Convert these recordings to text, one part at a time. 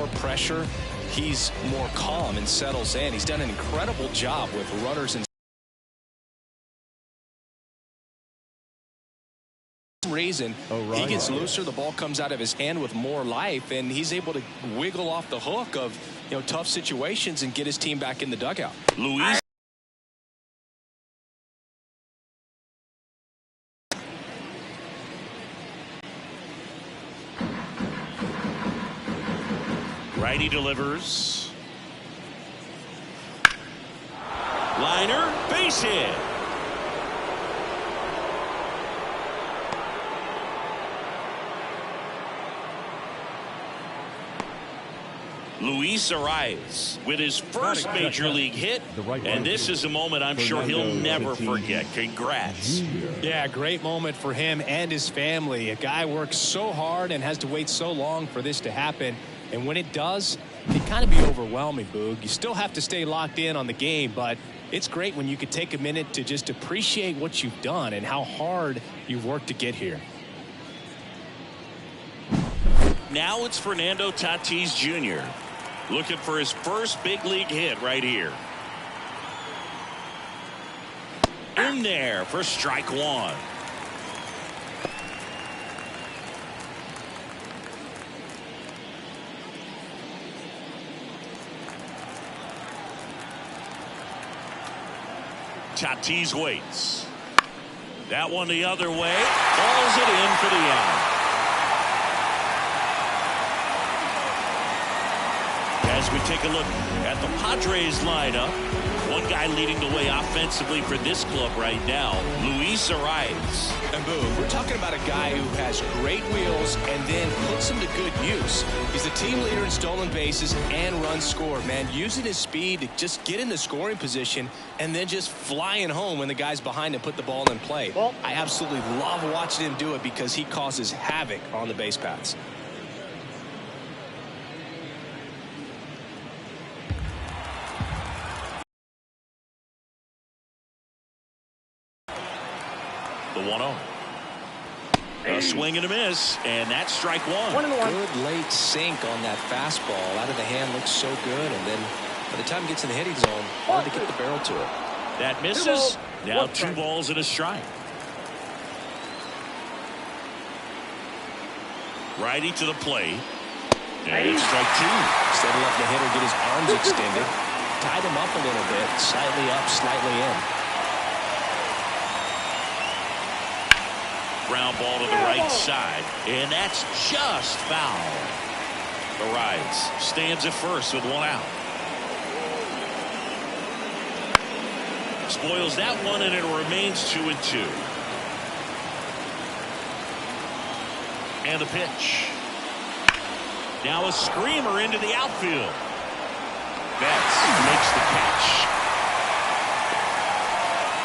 more pressure, he's more calm and settles in. He's done an incredible job with runners and reason. He gets looser, the ball comes out of his hand with more life, and he's able to wiggle off the hook of tough situations and get his team back in the dugout. Luis. Righty delivers. Liner, base hit. Luis Arraez with his first major league hit, and this is a moment I'm sure he'll never forget. Congrats. Yeah, great moment for him and his family. A guy works so hard and has to wait so long for this to happen, and when it does, it can kind of be overwhelming, Boog. You still have to stay locked in on the game, but it's great when you could take a minute to just appreciate what you've done and how hard you've worked to get here. Now it's Fernando Tatis Jr. looking for his first big league hit right here. In there for strike one. Tatis waits. That one the other way. Balls it in for the out. As we take a look at the Padres lineup, one guy leading the way offensively for this club right now, Luis Arraez. And boom, we're talking about a guy who has great wheels and then puts them to good use. He's the team leader in stolen bases and runs scored, man. Using his speed to just get in the scoring position and then just flying home when the guy's behind and put the ball in play. I absolutely love watching him do it because he causes havoc on the base paths. The 1-0. A swing and a miss, and that's strike one. Good late sink on that fastball. Out of the hand looks so good, and then by the time it gets in the hitting zone, hard to get the barrel to it. That misses. Now 2 balls and a strike. Righty to the plate. And it's strike 2. Instead of letting the hitter get his arms extended, tied him up a little bit, slightly up, slightly in. Ground ball to the right side, and that's just foul. Arraez stands at first with 1 out. Spoils that one, and it remains 2-2. And the pitch. Now a screamer into the outfield. Betts makes the catch.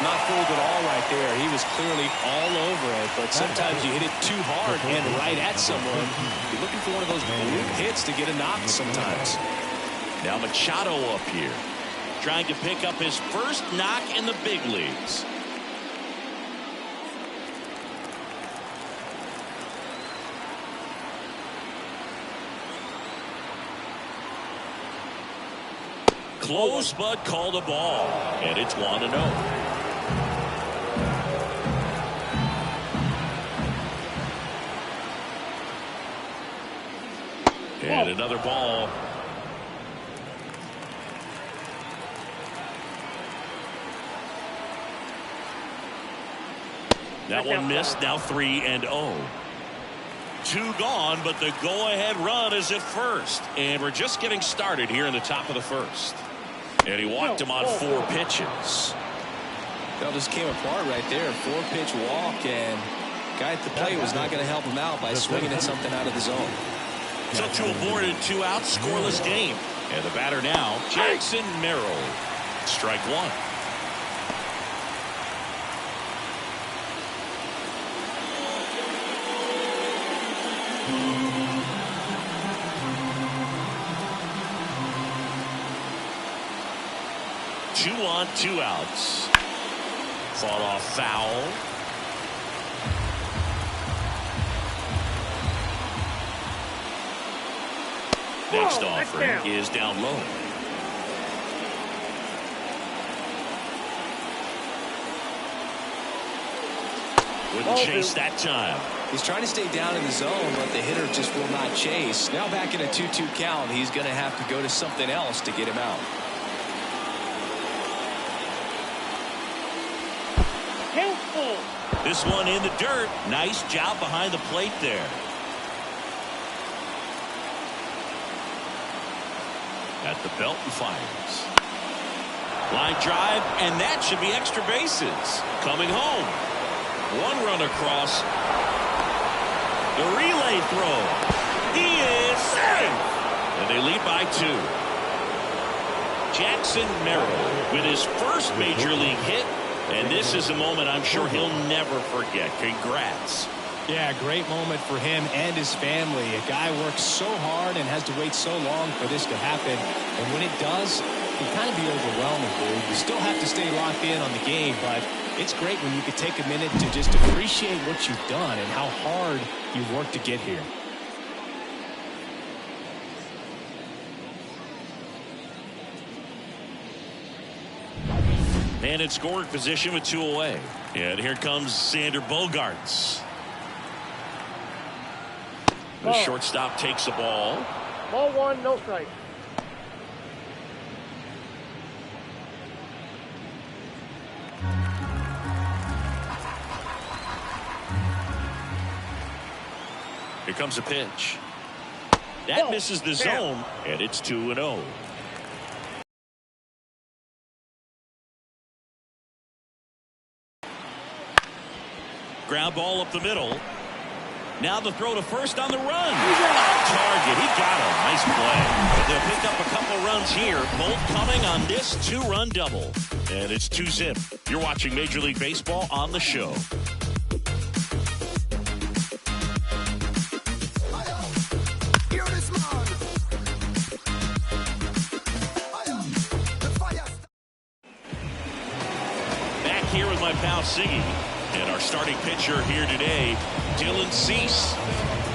Not fooled at all right there. He was clearly all over it, but sometimes you hit it too hard and right at someone. You're looking for one of those bloop hits to get a knock sometimes. Now Machado up here, trying to pick up his first knock in the big leagues. Close, but called a ball, and it's 1-0. And another ball. That one missed. Now 3-0. 2 gone, but the go-ahead run is at first. And we're just getting started here in the top of the first. And he walked him on 4 pitches. That just came apart right there. 4-pitch walk, and guy at the plate was not going to help him out by swinging at something out of the zone. So 2 aboard and 2 out, scoreless game. And the batter now, Jackson Merrill. Strike 1. Two on, 2 outs. Fought off foul. Next offering is down low. Wouldn't chase that time. He's trying to stay down in the zone, but the hitter just will not chase. Now back in a 2-2 count, he's going to have to go to something else to get him out. This one in the dirt. Nice job behind the plate there. At the belt and fires. Line drive, and that should be extra bases. Coming home. One run across. The relay throw. He is safe. And they lead by 2. Jackson Merrill with his first major league hit. And this is a moment I'm sure he'll never forget. Congrats. Yeah, great moment for him and his family. A guy works so hard and has to wait so long for this to happen. And when it does, it can kind of be overwhelming, dude. You still have to stay locked in on the game, but it's great when you can take a minute to just appreciate what you've done and how hard you've worked to get here. And in scoring position with 2 away. And here comes Xander Bogaerts. The shortstop takes the ball. Ball 1, no strike. Here comes a pitch. That misses the zone, and it's 2-0. Ground ball up the middle. Now the throw to first on the run. Target. He got him. Nice play. But they'll pick up a couple runs here. Both coming on this 2-run double. And it's 2-zip. You're watching Major League Baseball on the show. Back here with my pal Siggy. And our starting pitcher here today, Dylan Cease.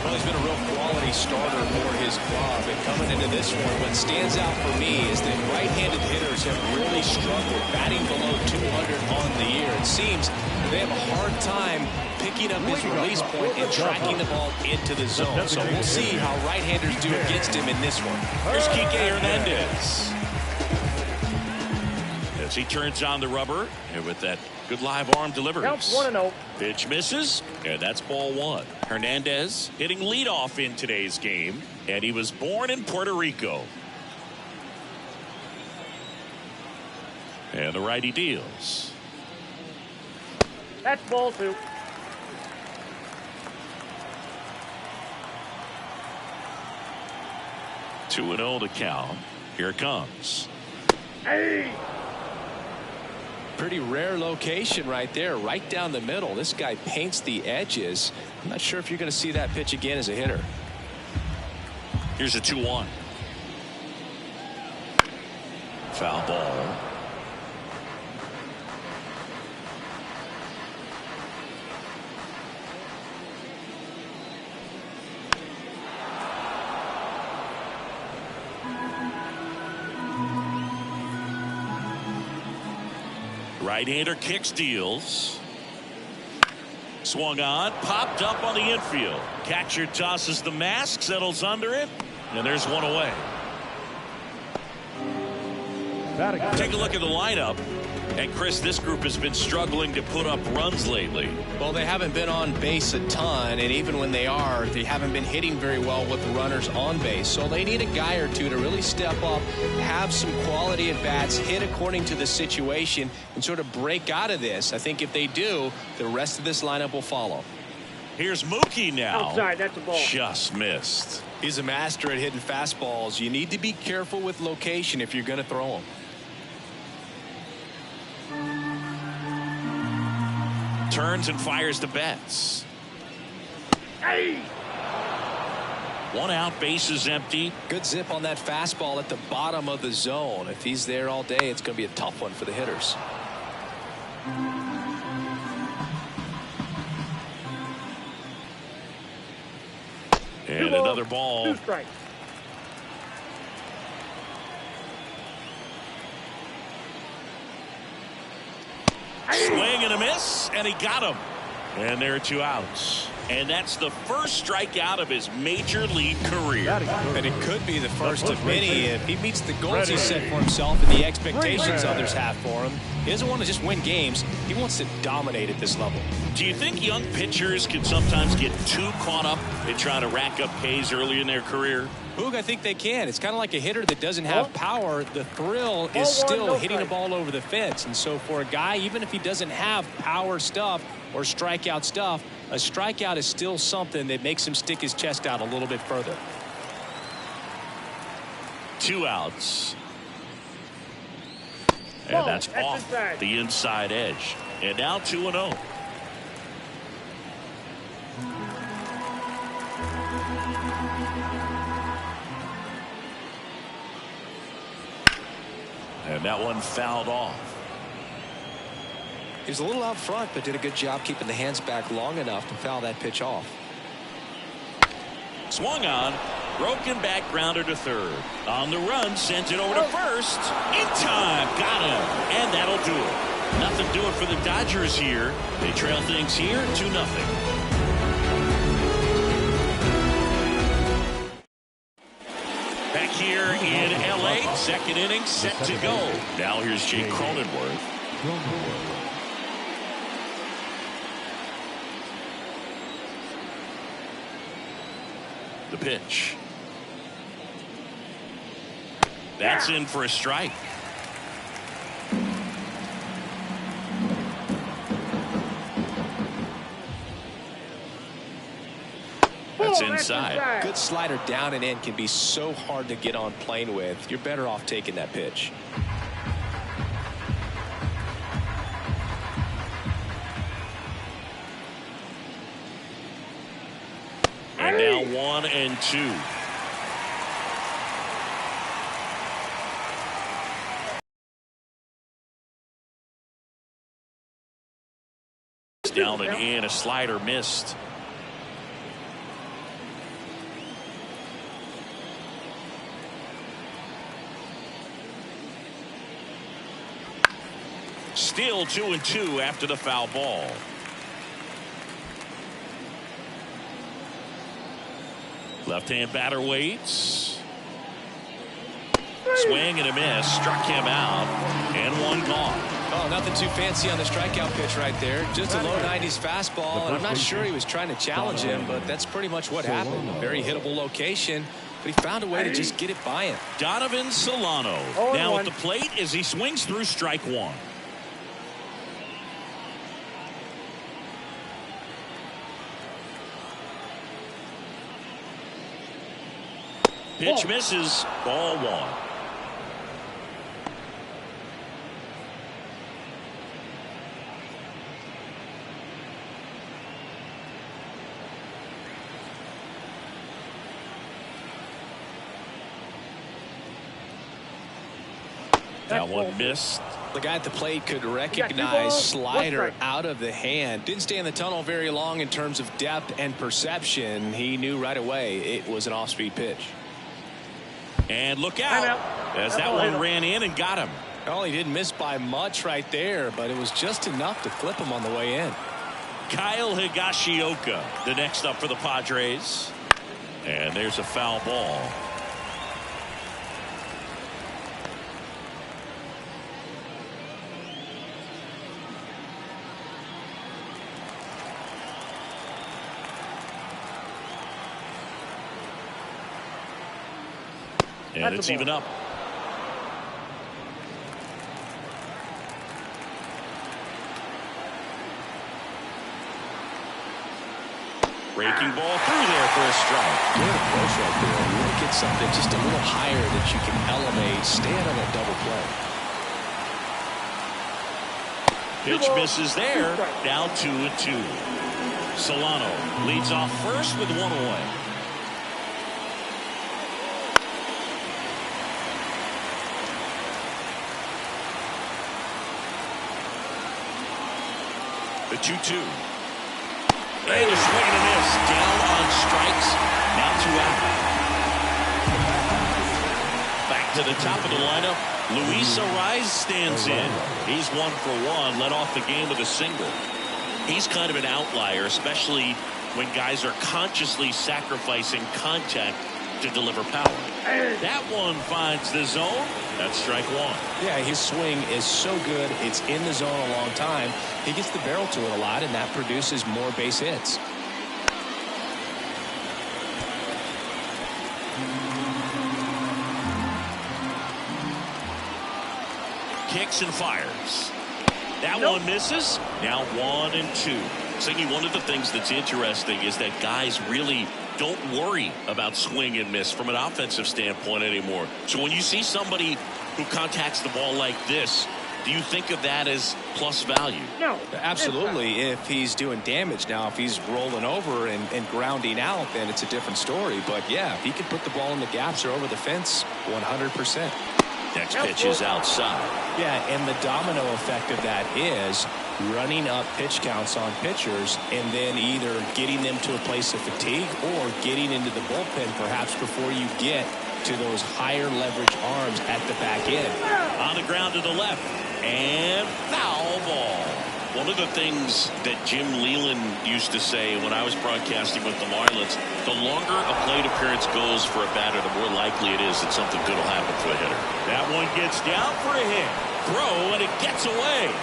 Well, he's been a real quality starter for his club. And coming into this one, what stands out for me is that right-handed hitters have really struggled batting below 200 on the year. It seems they have a hard time picking up his release point and tracking the ball into the zone. So we'll see how right-handers do against him in this one. Here's Kike Hernandez. As he turns on the rubber, and with that good live arm delivery. Counts 1-0. Pitch misses, and that's ball 1. Hernandez hitting leadoff in today's game, and he was born in Puerto Rico. And the righty deals. That's ball 2. Two and 0 to count. Here it comes. Hey! Pretty rare location right there, right down the middle. This guy paints the edges. I'm not sure if you're going to see that pitch again as a hitter. Here's a 2-1. Foul ball. Right-hander kicks, deals. Swung on, popped up on the infield. Catcher tosses the mask, settles under it, and there's one away. Take a look at the lineup. And Chris, this group has been struggling to put up runs lately. Well, they haven't been on base a ton, and even when they are, they haven't been hitting very well with the runners on base. So they need a guy or two to really step up, have some quality at bats, hit according to the situation, and sort of break out of this. I think if they do, the rest of this lineup will follow. Here's Mookie now. Outside, that's a ball. Just missed. He's a master at hitting fastballs. You need to be careful with location if you're going to throw them. Turns and fires to Betts. Hey! One out, bases empty. Good zip on that fastball at the bottom of the zone. If he's there all day, it's going to be a tough one for the hitters. And another ball. 2 strikes. Swing and a miss, and he got him. And there are 2 outs. And that's the first strikeout of his major league career. And it could be the first of many if he meets the goals he set for himself and the expectations others have for him. He doesn't want to just win games. He wants to dominate at this level. Do you think young pitchers can sometimes get too caught up in trying to rack up Ks early in their career? Boog, I think they can. It's kind of like a hitter that doesn't have power. The thrill is still hitting the ball over the fence. And so for a guy, even if he doesn't have power stuff or strikeout stuff, a strikeout is still something that makes him stick his chest out a little bit further. 2 outs. And that's off the inside edge. And now 2-0. And that one fouled off. He was a little out front, but did a good job keeping the hands back long enough to foul that pitch off. Swung on, broken back grounder to third. On the run, sent it over to first. In time, got him, and that'll do it. Nothing doing for the Dodgers here. They trail things here 2-0. Back here in LA, second inning set to go. Now here's Jake Cronenworth. The pitch. That's in for a strike. That's inside. Good slider down and in can be so hard to get on plane with. You're better off taking that pitch. And now 1-2. Down and in, a slider missed. Still 2-2 after the foul ball. Left-hand batter waits. Swing and a miss. Struck him out. And one gone. Oh, nothing too fancy on the strikeout pitch right there. Just a low 90s fastball. And I'm not sure he was trying to challenge him, but that's pretty much what happened. A very hittable location, but he found a way to just get it by him. Donovan Solano now at the plate as he swings through strike one. Pitch misses. Ball one. That one missed. The guy at the plate could recognize slider out of the hand. Didn't stay in the tunnel very long in terms of depth and perception. He knew right away it was an off-speed pitch. And look out as that one ran in and got him. Well, he didn't miss by much right there, but it was just enough to flip him on the way in. Kyle Higashioka, the next up for the Padres. And there's a foul ball. And it's even up. Breaking ball through there for a strike. Good approach right there. You want to get something just a little higher that you can elevate. Stay out of that double play. Pitch misses there. Down 2-2. Solano leads off first with one away. The 2-2. And a swing and a miss. Down on strikes. Now 2 out. Back To the top of the lineup, Luis Arraez stands in. He's 1 for 1, led off the game with a single. He's kind of an outlier, especially when guys are consciously sacrificing contact to deliver power. That one finds the zone. That's strike one. Yeah, his swing is so good. It's in the zone a long time. He gets the barrel to it a lot, and that produces more base hits. Kicks and fires. That one misses. Now 1 and 2. Singy, one of the things that's interesting is that guys really don't worry about swing and miss from an offensive standpoint anymore. So when you see somebody who contacts the ball like this, do you think of that as plus value? No. Absolutely. If he's doing damage. Now, if he's rolling over and grounding out, then it's a different story. But yeah, if he can put the ball in the gaps or over the fence, 100%. Next pitch is outside. Yeah, and the domino effect of that is running up pitch counts on pitchers and then either getting them to a place of fatigue or getting into the bullpen perhaps before you get to those higher leverage arms at the back end. On the ground to the left. And foul ball. One of the things that Jim Leland used to say when I was broadcasting with the Marlins, the longer a plate appearance goes for a batter, the more likely it is that something good will happen for a hitter. That one gets down for a hit. Throw, and it gets away.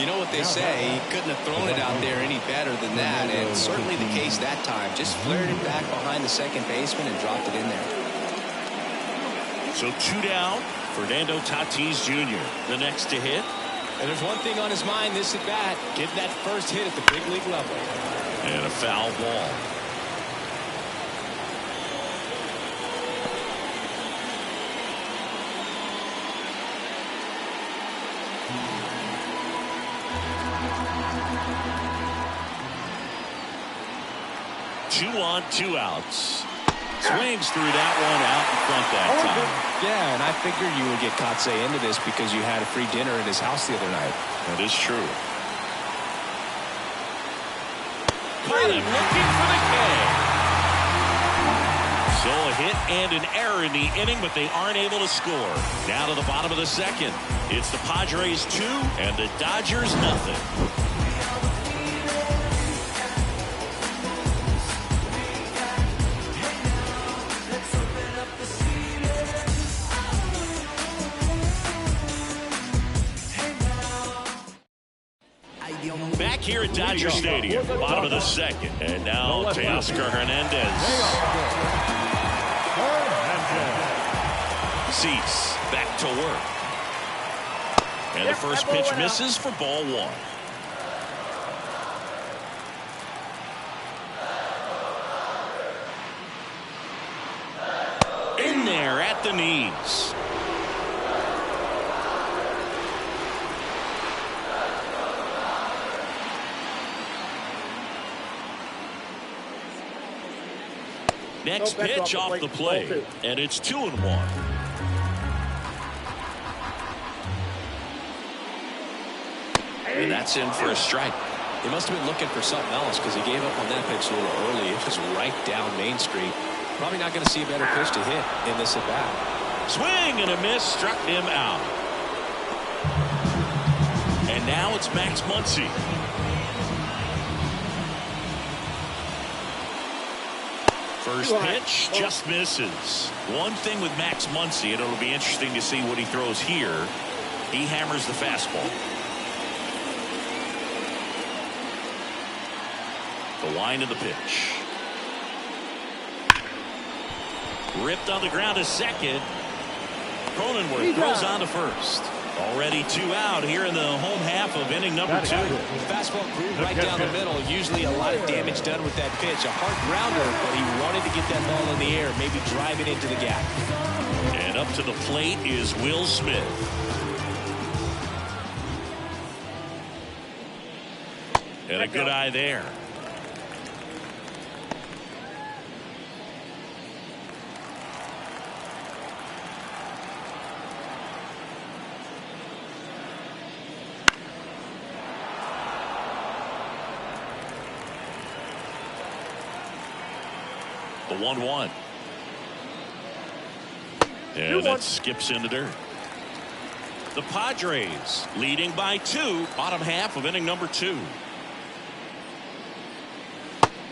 You know what they say, he couldn't have thrown it out there any better than that, and certainly the case that time. Just flared it back behind the second baseman and dropped it in there. So 2 down. Fernando Tatis Jr. the next to hit. And there's one thing on his mind this at bat, getting that first hit at the big league level. And a foul ball. Two on, 2 outs. Swings through that one out in front that time. Yeah, and I figured you would get Kotze into this because you had a free dinner at his house the other night. That is true. Caught him looking for the K. So a hit and an error in the inning, but they aren't able to score. Now to the bottom of the second. It's the Padres 2 and the Dodgers nothing. Back here at Dodger Stadium, bottom of the second. And now Teoscar Hernandez. Cease back to work. And the first pitch misses for ball 1. In there at the knees. Next pitch off the plate, and it's 2-1. And that's in for a strike. He must have been looking for something else because he gave up on that pitch a little early. It was right down Main Street. Probably not going to see a better pitch to hit in this at bat. Swing and a miss, struck him out. And now it's Max Muncy. First pitch just misses. One thing with Max Muncy, and it'll be interesting to see what he throws here. He hammers the fastball. The line of the pitch. Ripped on the ground to second. Cronenworth throws on to first. Already 2 out here in the home half of inning number 2. The fastball grew right down the middle. Usually a lot of damage done with that pitch. A hard grounder, but he wanted to get that ball in the air, maybe drive it into the gap. And up to the plate is Will Smith. And a good eye there. The 1-1. And that skips in the dirt. The Padres leading by 2, bottom half of inning number 2.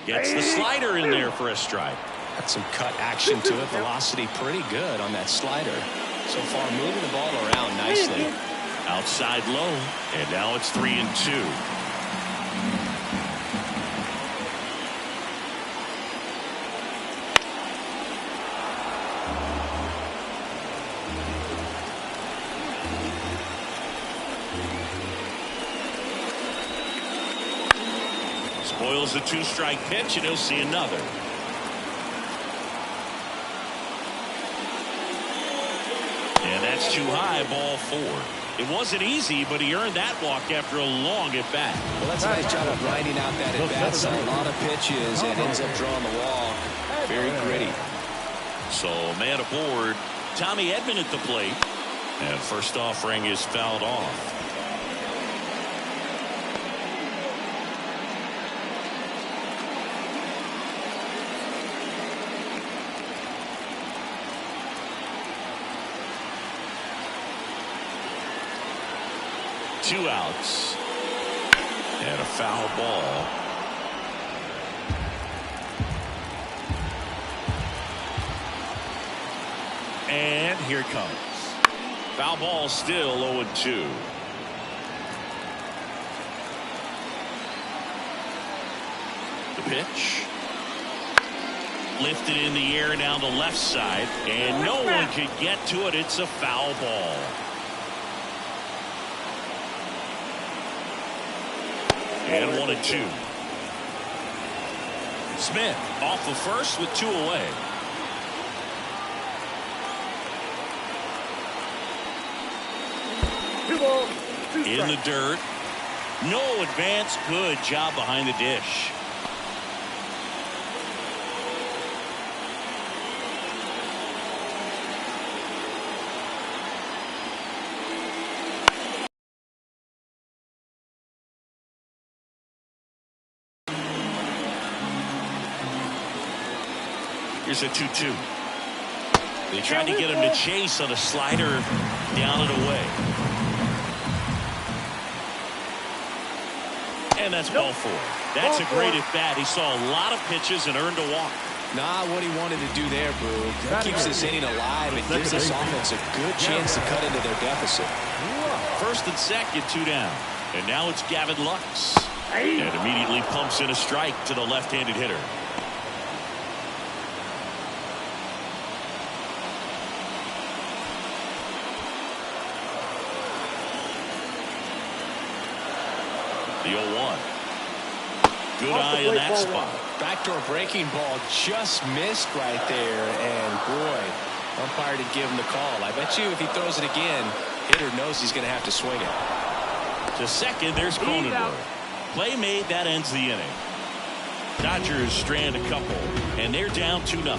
Gets the slider in there for a strike. Got some cut action to it. Velocity pretty good on that slider. So far moving the ball around nicely. Outside low, and now it's 3-2. Spoils the 2-strike pitch, and he'll see another. And that's too high, ball 4. It wasn't easy, but he earned that walk after a long at-bat. Well, that's a nice job of grinding out that at-bat. Saw a lot of pitches and ends up drawing the walk. Very gritty. So, man aboard, Tommy Edman at the plate. And first offering is fouled off. Two outs and a foul ball. And here it comes. Foul ball, still 0-2. The pitch lifted in the air down the left side, and no one could get to it. It's a foul ball. And 1-2. Smith off of first with 2 away. In the dirt. No advance. Good job behind the dish. Here's a 2-2. They tried to get him to chase on a slider down and away. And that's ball 4. That's a great at bat. He saw a lot of pitches and earned a walk. Not what he wanted to do there, Boo. That keeps this inning alive. It gives this offense a good chance to cut into their deficit. First and second, 2 down. And now it's Gavin Lux. And immediately pumps in a strike to the left-handed hitter. The 0-1. Good eye in that spot. Backdoor breaking ball just missed right there. And boy, umpire didn't give him the call. I bet you if he throws it again, hitter knows he's going to have to swing it. To second, there's Cronenworth. Play made, that ends the inning. Dodgers strand a couple, and they're down 2-0.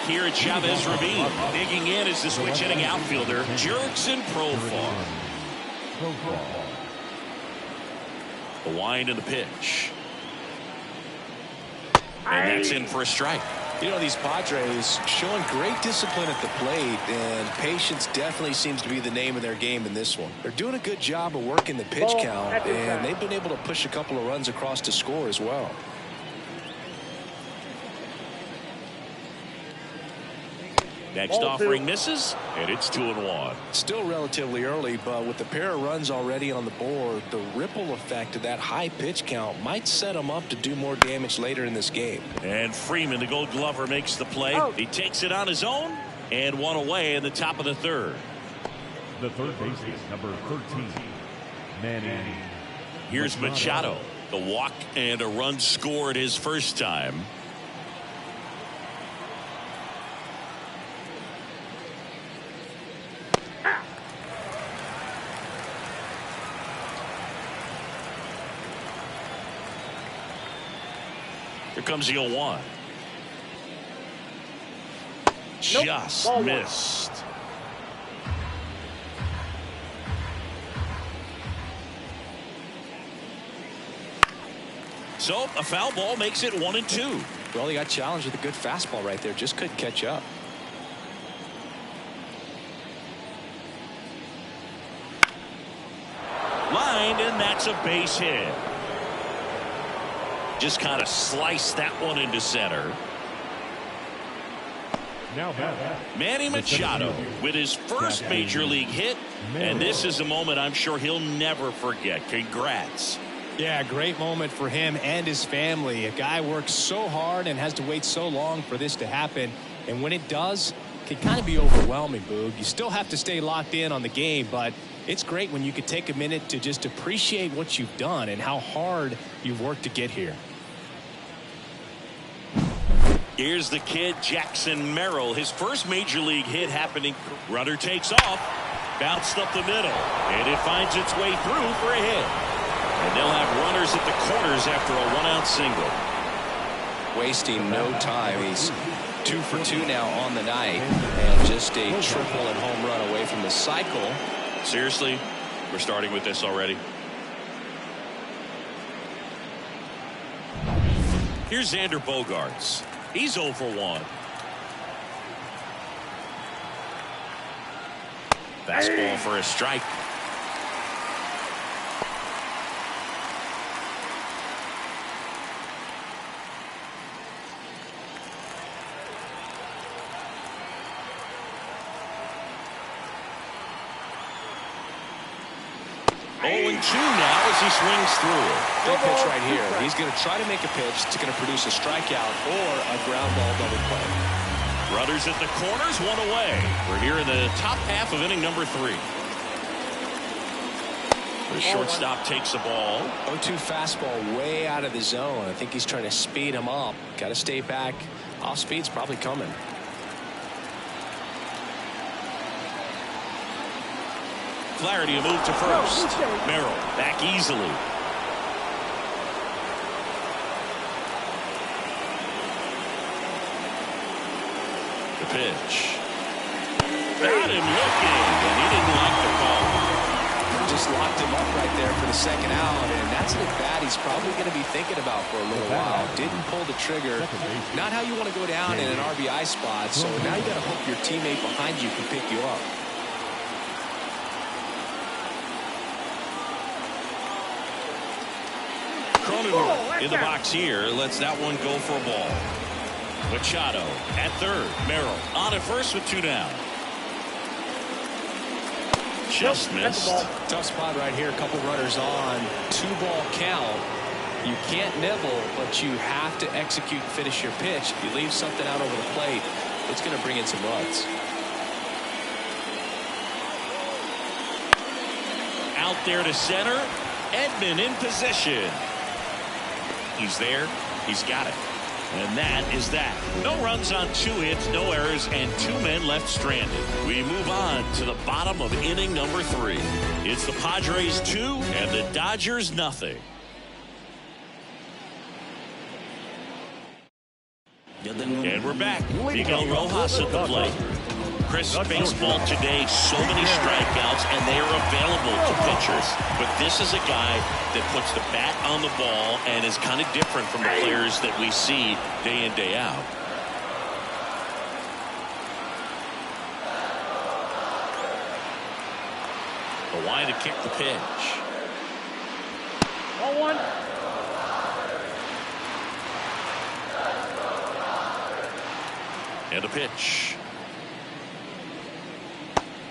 Here at Chavez Ravine. Digging in is the switch hitting outfielder, Jurickson Profar. The wind and the pitch. And that's in for a strike. You know, these Padres showing great discipline at the plate, and patience definitely seems to be the name of their game in this one. They're doing a good job of working the pitch count, and they've been able to push a couple of runs across to score as well. Next offering misses, and it's 2-1. Still relatively early, but with the pair of runs already on the board, the ripple effect of that high pitch count might set them up to do more damage later in this game. And Freeman, the Gold Glover, makes the play. He takes it on his own, and 1 away in the top of the 3rd. The third baseman, number 13, Manny. Here's Machado. The walk and a run scored his first time. Here comes the 0-1. Just missed. So a foul ball makes it 1-2. Well, he got challenged with a good fastball right there. Just couldn't catch up. Lined, and that's a base hit. Just kind of sliced that one into center. Now Manny Machado with his first major league hit, and this is a moment I'm sure he'll never forget. Congrats. Yeah, great moment for him and his family. A guy works so hard and has to wait so long for this to happen, and when it does, it can kind of be overwhelming, Boog. You still have to stay locked in on the game, but it's great when you can take a minute to just appreciate what you've done and how hard you've worked to get here. Here's the kid, Jackson Merrill. His first major league hit happening. Runner takes off. Bounced up the middle. And it finds its way through for a hit. And they'll have runners at the corners after a one-out single. Wasting no time. He's 2 for 2 now on the night. And just a triple and home run away from the cycle. Seriously? We're starting with this already? Here's Xander Bogaerts. He's 0 for 1. Fastball for a strike. Now as he swings through it. Big pitch right here. He's going to try to make a pitch that's going to produce a strikeout or a ground ball double play. Runners at the corners, one away. We're here in the top half of inning number 3. The shortstop takes the ball. 0-2 fastball way out of the zone. I think he's trying to speed him up. Got to stay back. Off speed's probably coming. Flaherty a move to first. Merrill back easily. The pitch. Got him looking, and he didn't like the call. Just locked him up right there for the second out, and that's an at-bat he's probably going to be thinking about for a little while. Didn't pull the trigger. Not how you want to go down in an RBI spot, so now you got to hope your teammate behind you can pick you up. Cronenworth in the box here. Lets that one go for a ball. Machado at third. Merrill on at first with 2 down. Just missed. Tough spot right here. A couple runners on. 2-ball count. You can't nibble, but you have to execute and finish your pitch. If you leave something out over the plate, it's going to bring in some runs. Out there to center. Edman in position. He's there. He's got it. And that is that. No runs on 2 hits, no errors, and 2 men left stranded. We move on to the bottom of inning number 3. It's the Padres 2 and the Dodgers nothing. And we're back. Miguel Rojas at the plate. Chris, baseball today, so many strikeouts, and they are available to pitchers. But this is a guy that puts the bat on the ball and is kind of different from the players that we see day in, day out. The line to kick the pitch. 1-1. And a pitch.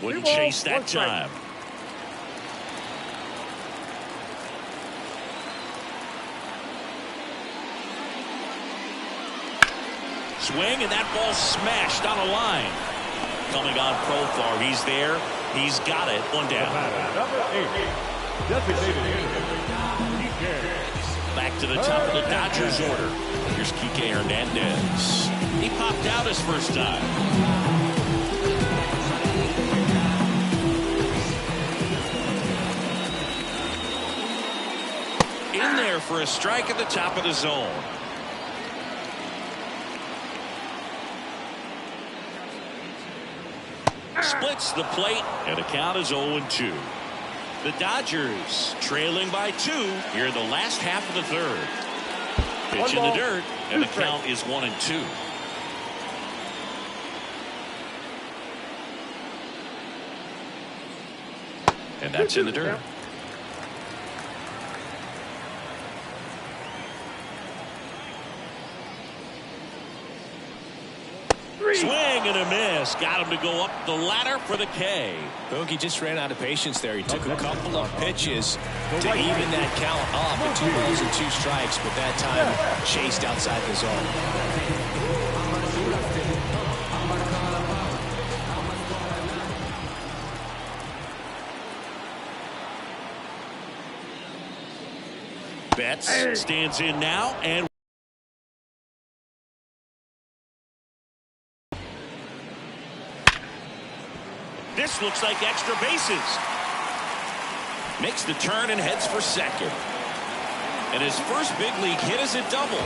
Wouldn't chase that time. Swing, and that ball smashed on a line. Coming on Profar. He's there. He's got it. 1 down. Number 8. Designated hitter. Back to the top of the Dodgers order. Here's Kike Hernandez. He popped out his first time. In there for a strike at the top of the zone. Splits the plate, and the count is 0-2. The Dodgers trailing by 2 here in the last half of the 3rd. Pitch in the dirt, and the count is 1-2. And that's in the dirt. Swing and a miss. Got him to go up the ladder for the K. Mookie just ran out of patience there. He took a couple of pitches to even that count up with 2 balls and 2 strikes, but that time chased outside the zone. Betts stands in now, and this looks like extra bases. Makes the turn and heads for second. And his first big league hit is a double.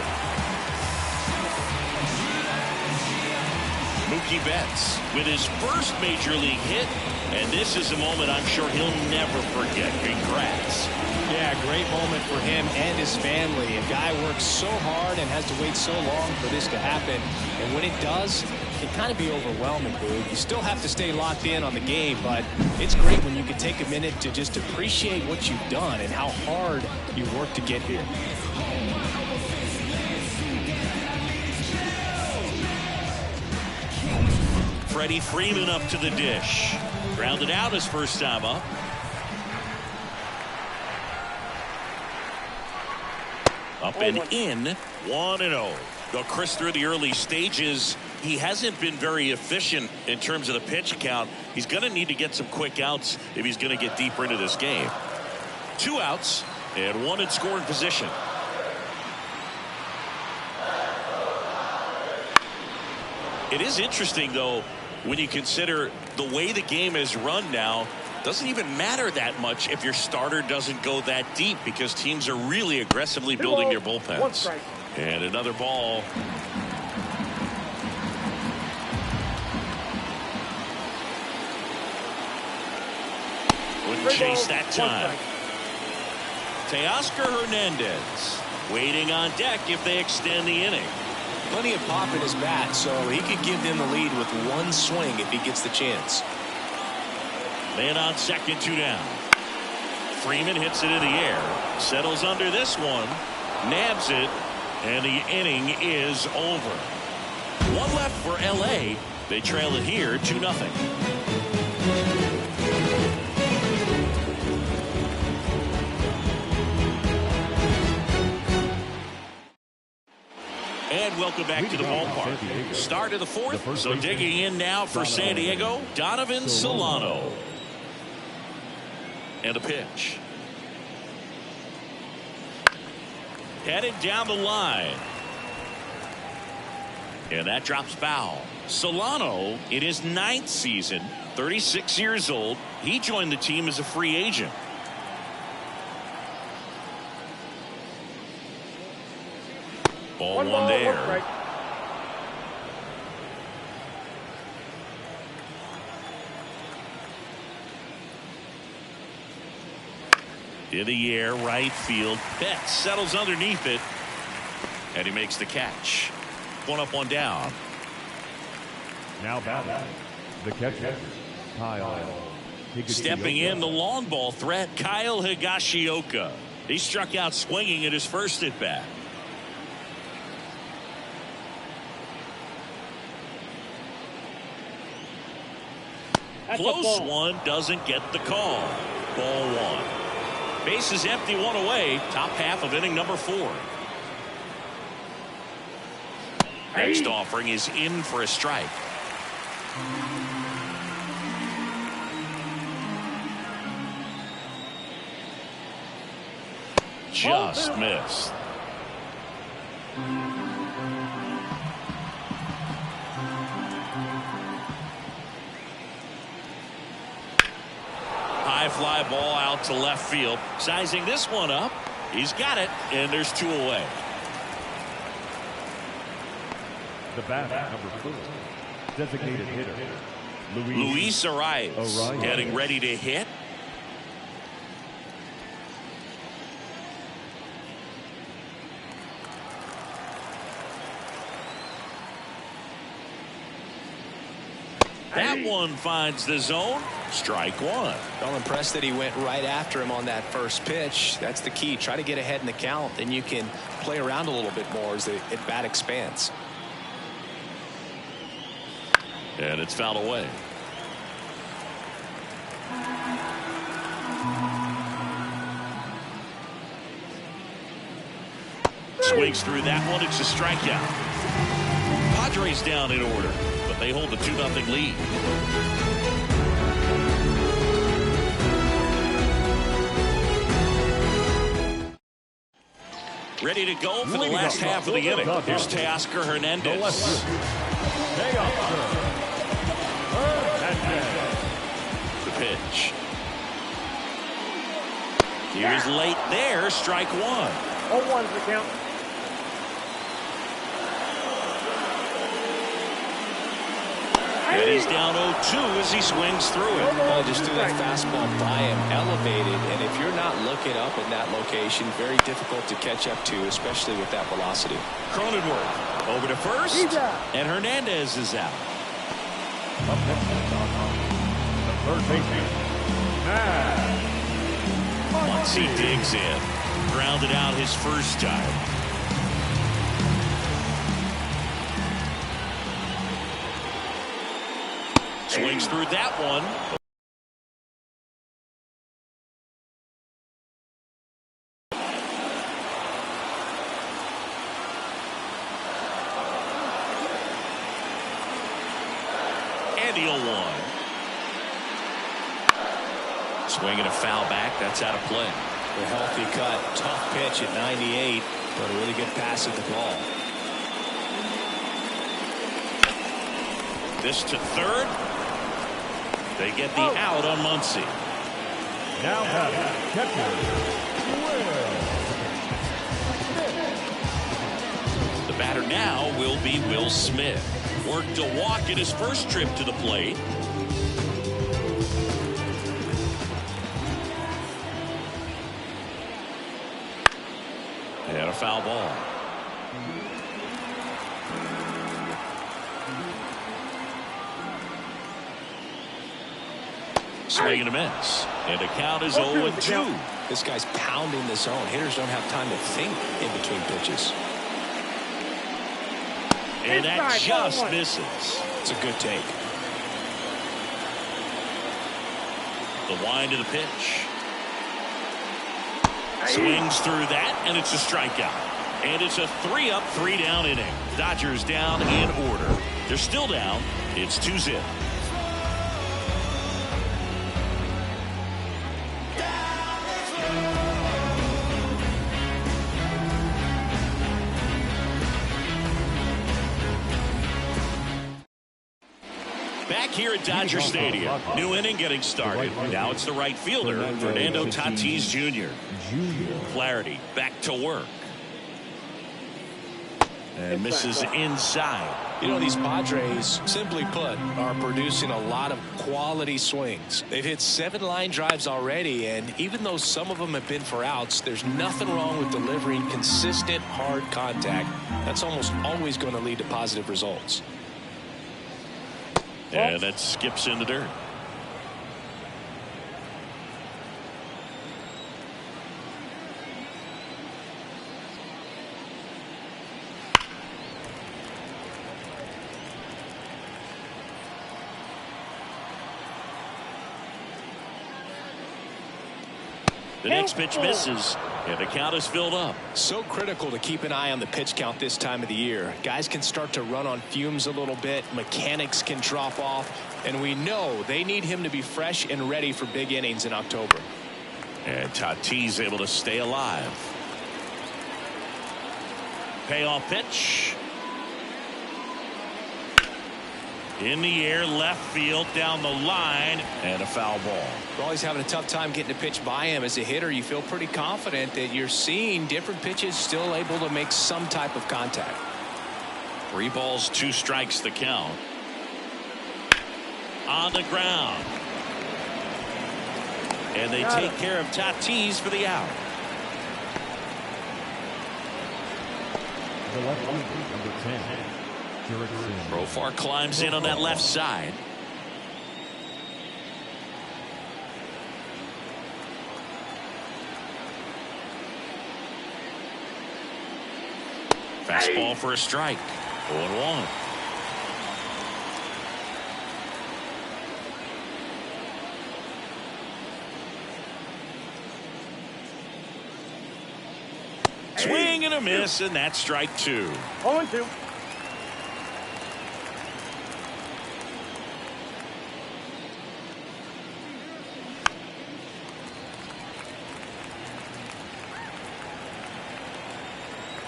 Mookie Betts with his first major league hit, and this is a moment I'm sure he'll never forget. Congrats. Yeah, great moment for him and his family. A guy works so hard and has to wait so long for this to happen, and when it does, it can kind of be overwhelming, dude. You still have to stay locked in on the game, but it's great when you can take a minute to just appreciate what you've done and how hard you worked to get here. Freddie Freeman up to the dish. Grounded out his first time up. Up and in, 1-0. Though Chris, through the early stages, he hasn't been very efficient in terms of the pitch count. He's going to need to get some quick outs if he's going to get deeper into this game. 2 outs and 1 in scoring position. It is interesting, though, when you consider the way the game is run now. Doesn't even matter that much if your starter doesn't go that deep, because teams are really aggressively building their bullpens. And another ball. Wouldn't chase that time. Teoscar Hernandez waiting on deck if they extend the inning. Plenty of pop in his bat, so he could give them the lead with 1 swing if he gets the chance. Man on second, 2 down. Freeman hits it in the air, settles under this one, nabs it, and the inning is over. 1 left for LA. They trail it here 2-0. And welcome back to the ballpark. Start of the 4th. So digging in now for San Diego, Donovan Solano. And a pitch. Headed down the line. And that drops foul. Solano in his 9th season, 36 years old. He joined the team as a free agent. Ball 1 there. In the air, right field. Betts settles underneath it, and he makes the catch. 1 up, 1 down. Now batting, the catcher, Kyle. Stepping in, the long ball threat, Kyle Higashioka. He struck out swinging at his first at bat. Close one, doesn't get the call. Ball 1. Base is empty, 1 away. Top half of inning number 4. Next offering is in for a strike. Just missed. High fly ball out to left field. Sizing this one up. He's got it, and there's 2 away. The bat, number 4, designated hitter, Luis Arraez getting ready to hit. That one finds the zone. Strike one. Well, impressed that he went right after him on that first pitch. That's the key. Try to get ahead in the count. Then you can play around a little bit more as the at-bat expands. And it's fouled away. Swings through that one. It's a strikeout. Padres down in order, but they hold the 2-0 lead. Ready to go for the last half of the inning. Here's Teoscar Hernandez. The pitch. Here's late there. Strike one. 0-1's the count. And he's down 0-2 as he swings through it. Well, just threw that fastball by him, elevated, and if you're not looking up in that location, very difficult to catch up to, especially with that velocity. Cronenworth over to first, and Hernandez is out. The third baseman, Once he digs in, grounded out his first time. Swings through that one. And the 0-1. Swinging a foul back. That's out of play. A healthy cut. Tough pitch at 98, but a really good pass at the ball. This to third. They get the out on Muncy. now batting, catcher, Will. The batter now will be Will Smith. Worked a walk in his first trip to the plate. And a foul ball. Swing and a miss. And the count is 0-2. This guy's pounding the zone. Hitters don't have time to think in between pitches. And that just misses. It's a good take. The wind of the pitch. Swings through that, and it's a strikeout. And it's a 3-up, 3-down inning. Dodgers down in order. They're still down. It's 2-0. Back here at Dodger Stadium. New inning getting started. Now it's the right fielder, Fernando Tatis Jr. Flaherty back to work. And misses inside. You know, these Padres, simply put, are producing a lot of quality swings. They've hit 7 line drives already, and even though some of them have been for outs, there's nothing wrong with delivering consistent, hard contact. That's almost always going to lead to positive results. And that skips in the dirt. The next pitch misses, and the count is filled up. So critical to keep an eye on the pitch count this time of the year. Guys can start to run on fumes a little bit. Mechanics can drop off. And we know they need him to be fresh and ready for big innings in October. And Tatis able to stay alive. Payoff pitch. In the air, left field, down the line, and a foul ball. We're always having a tough time getting a pitch by him. As a hitter, you feel pretty confident that you're seeing different pitches still able to make some type of contact. 3 balls, 2 strikes the count. On the ground. And they take care of Tatis for the out. The left fielder, number 10. Profar climbs in on that left side. Fastball for a strike. 0-1. Swing and a miss, and that's strike 2. 0-2.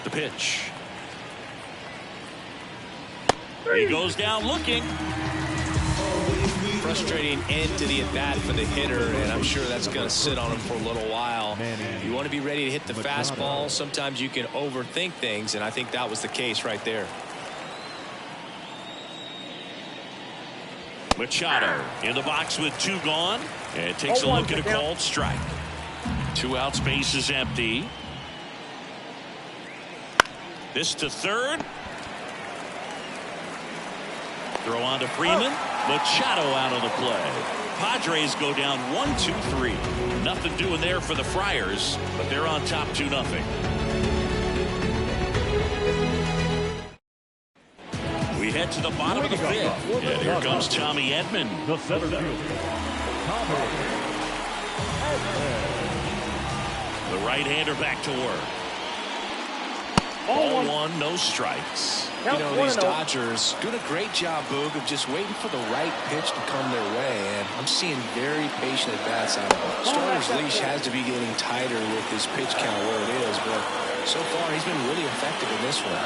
The pitch. He goes down looking. Frustrating end to the at-bat for the hitter, and I'm sure that's going to sit on him for a little while. You want to be ready to hit the fastball. Sometimes you can overthink things, and I think that was the case right there. Machado in the box with 2 gone, and takes a look at a called strike. 2 outs, base is empty. This to third. Throw on to Freeman. Machado out of the play. Padres go down 1-2-3. Nothing doing there for the Friars, but they're on top 2-0. We head to the bottom of the 5th. And here comes Tommy Edman. The center fielder, Tommy. The right-hander back to work. Ball 1, no strikes. You know, these Dodgers doing a great job, Boog, of just waiting for the right pitch to come their way, and I'm seeing very patient at-bats out of him. Starter's leash has to be getting tighter with his pitch count where it is, but so far he's been really effective in this one.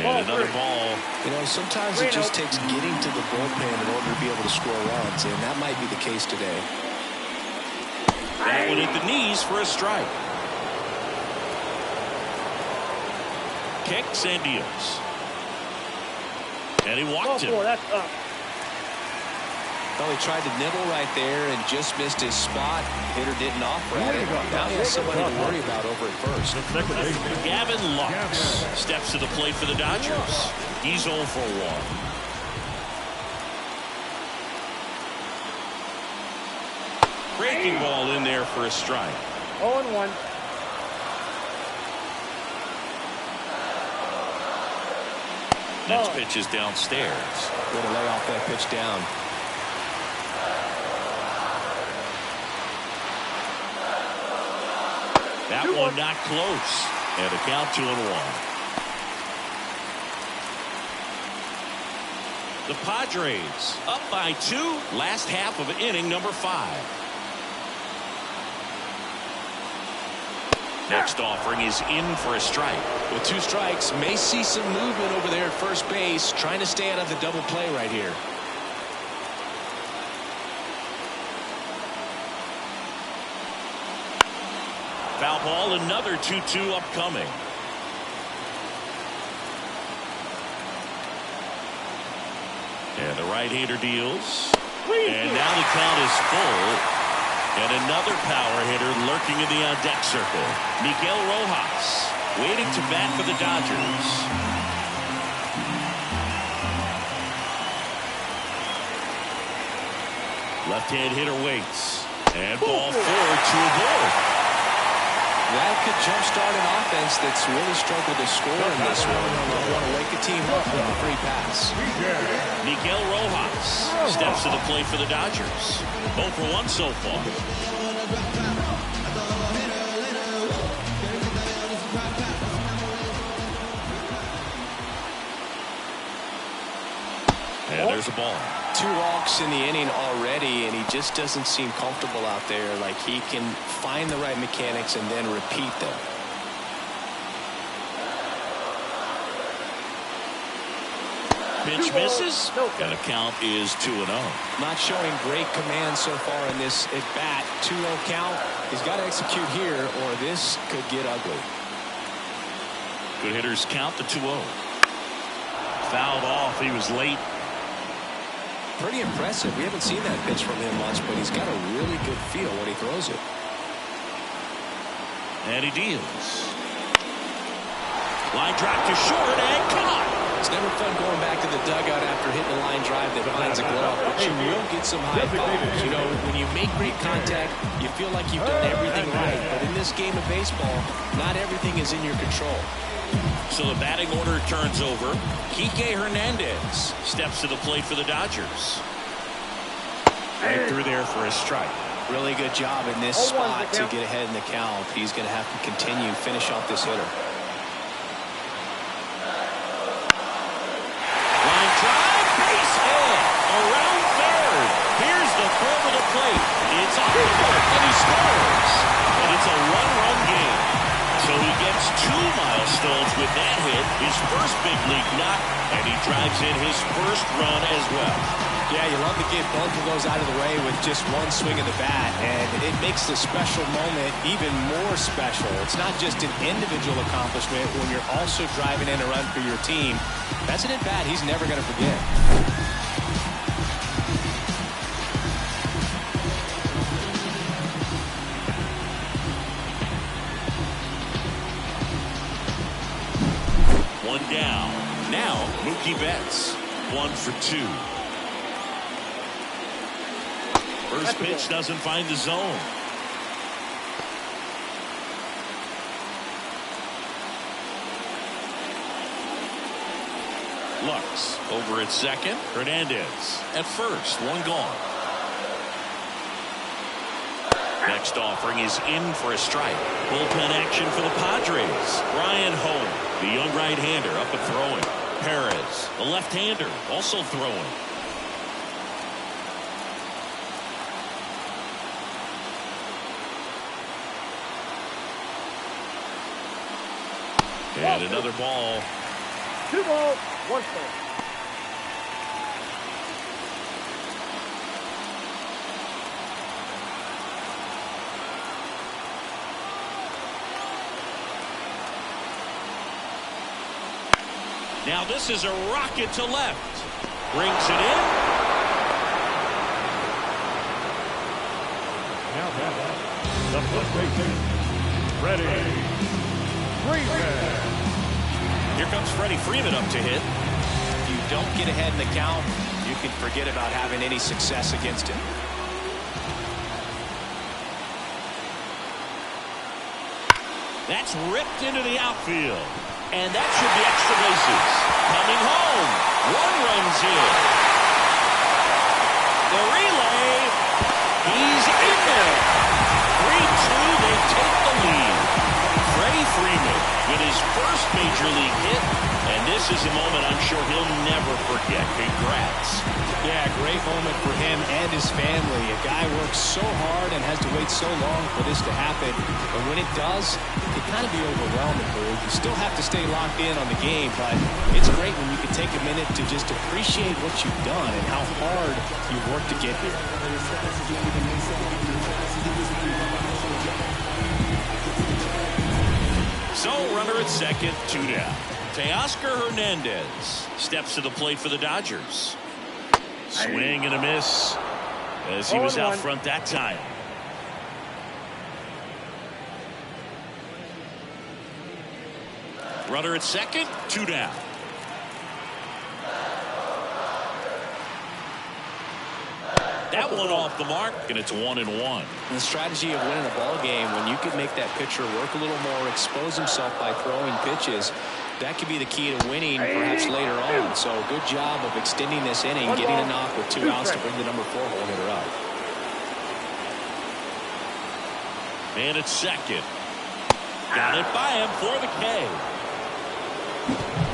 And another ball. You know, sometimes it just takes getting to the bullpen in order to be able to score runs, and that might be the case today. That one at the knees for a strike. Kicks and deals. And he walked him. That's up. Well, he tried to nibble right there and just missed his spot. Hitter didn't offer at it. Now he has somebody to worry about over at first. Gavin Lux steps to the plate for the Dodgers. He's 0 for 1. Breaking ball in there for a strike. 0-1. Next pitch is downstairs. Going to lay off that pitch down. That one not close. And a count 2-1. The Padres up by 2. Last half of inning number 5. Next offering is in for a strike. With 2 strikes, may see some movement over there at first base, trying to stay out of the double play right here. Foul ball, another 2-2 upcoming. And the right-hander deals. And now the count is full. And another power hitter lurking in the on-deck circle. Miguel Rojas waiting to bat for the Dodgers. Left-hand hitter waits. And ball 4 to a ball. That could jumpstart an offense that's really struggled to score in this one. Don't want to wake a team up with a free pass. Miguel Rojas steps to the plate for the Dodgers. 0 for 1 so far. And there's a ball. 2 walks in the inning already, and he just doesn't seem comfortable out there. Like he can find the right mechanics and then repeat them. Pitch misses, and the count is 2-0. Not showing great command so far in this at bat. 2-0 count. He's got to execute here, or this could get ugly. Good hitters count the 2-0. Fouled off. He was late. Pretty impressive. We haven't seen that pitch from him much, but he's got a really good feel when he throws it. And he deals. Line drive to short and caught. It's never fun going back to the dugout after hitting a line drive that finds a glove, but you will get some high fives. You know, when you make great contact, you feel like you've done everything right. But in this game of baseball, not everything is in your control. So the batting order turns over. Kike Hernandez steps to the plate for the Dodgers. Right through there for a strike. Really good job in this spot to get ahead in the count. He's going to have to continue, finish off this hitter. Line drive, base hit, around third. Here's the throw to the plate. It's on the mark, and he scores. And it's a one-run game. So he gets 2 milestones with that hit, his first big league knock, and he drives in his first run as well. Yeah, you love to get both of those out of the way with just one swing of the bat, and it makes the special moment even more special. It's not just an individual accomplishment when you're also driving in a run for your team. That's an at-bat he's never going to forget. One down. Now, Mookie Betts. 1 for 2. First pitch doesn't find the zone. Lux over at second. Hernandez at first. 1 gone. Next offering is in for a strike. Bullpen action for the Padres. Ryan Home, the young right-hander, up and throwing. Arraez, the left-hander, also throwing. And another ball. 2 balls, 1 strike. Now this is a rocket to left. Brings it in. Now the first baseman, Freddie Freeman. Here comes Freddie Freeman up to hit. If you don't get ahead in the count, you can forget about having any success against him. That's ripped into the outfield. And that should be extra bases. Coming home. 1 runs in. The relay. He's in there. 3-2. They take the lead. Freddie Freeman with his first major league hit. And this is a moment I'm sure he'll never forget. Congrats. Yeah, great moment for him and his family. A guy works so hard and has to wait so long for this to happen. And when it does, it can kind of be overwhelming. You still have to stay locked in on the game, but it's great when you can take a minute to just appreciate what you've done and how hard you've worked to get here. So, runner at second, 2 down. Teoscar Hernandez steps to the plate for the Dodgers. Swing and a miss as he was out front that time. Runner at second, 2 down. That one off the mark, and it's 1-1. The strategy of winning a ball game, when you can make that pitcher work a little more, expose himself by throwing pitches, that could be the key to winning perhaps later on. So good job of extending this inning, getting a knock with 2 outs to bring the number 4 hole hitter up. Man at second. Got it by him for the K.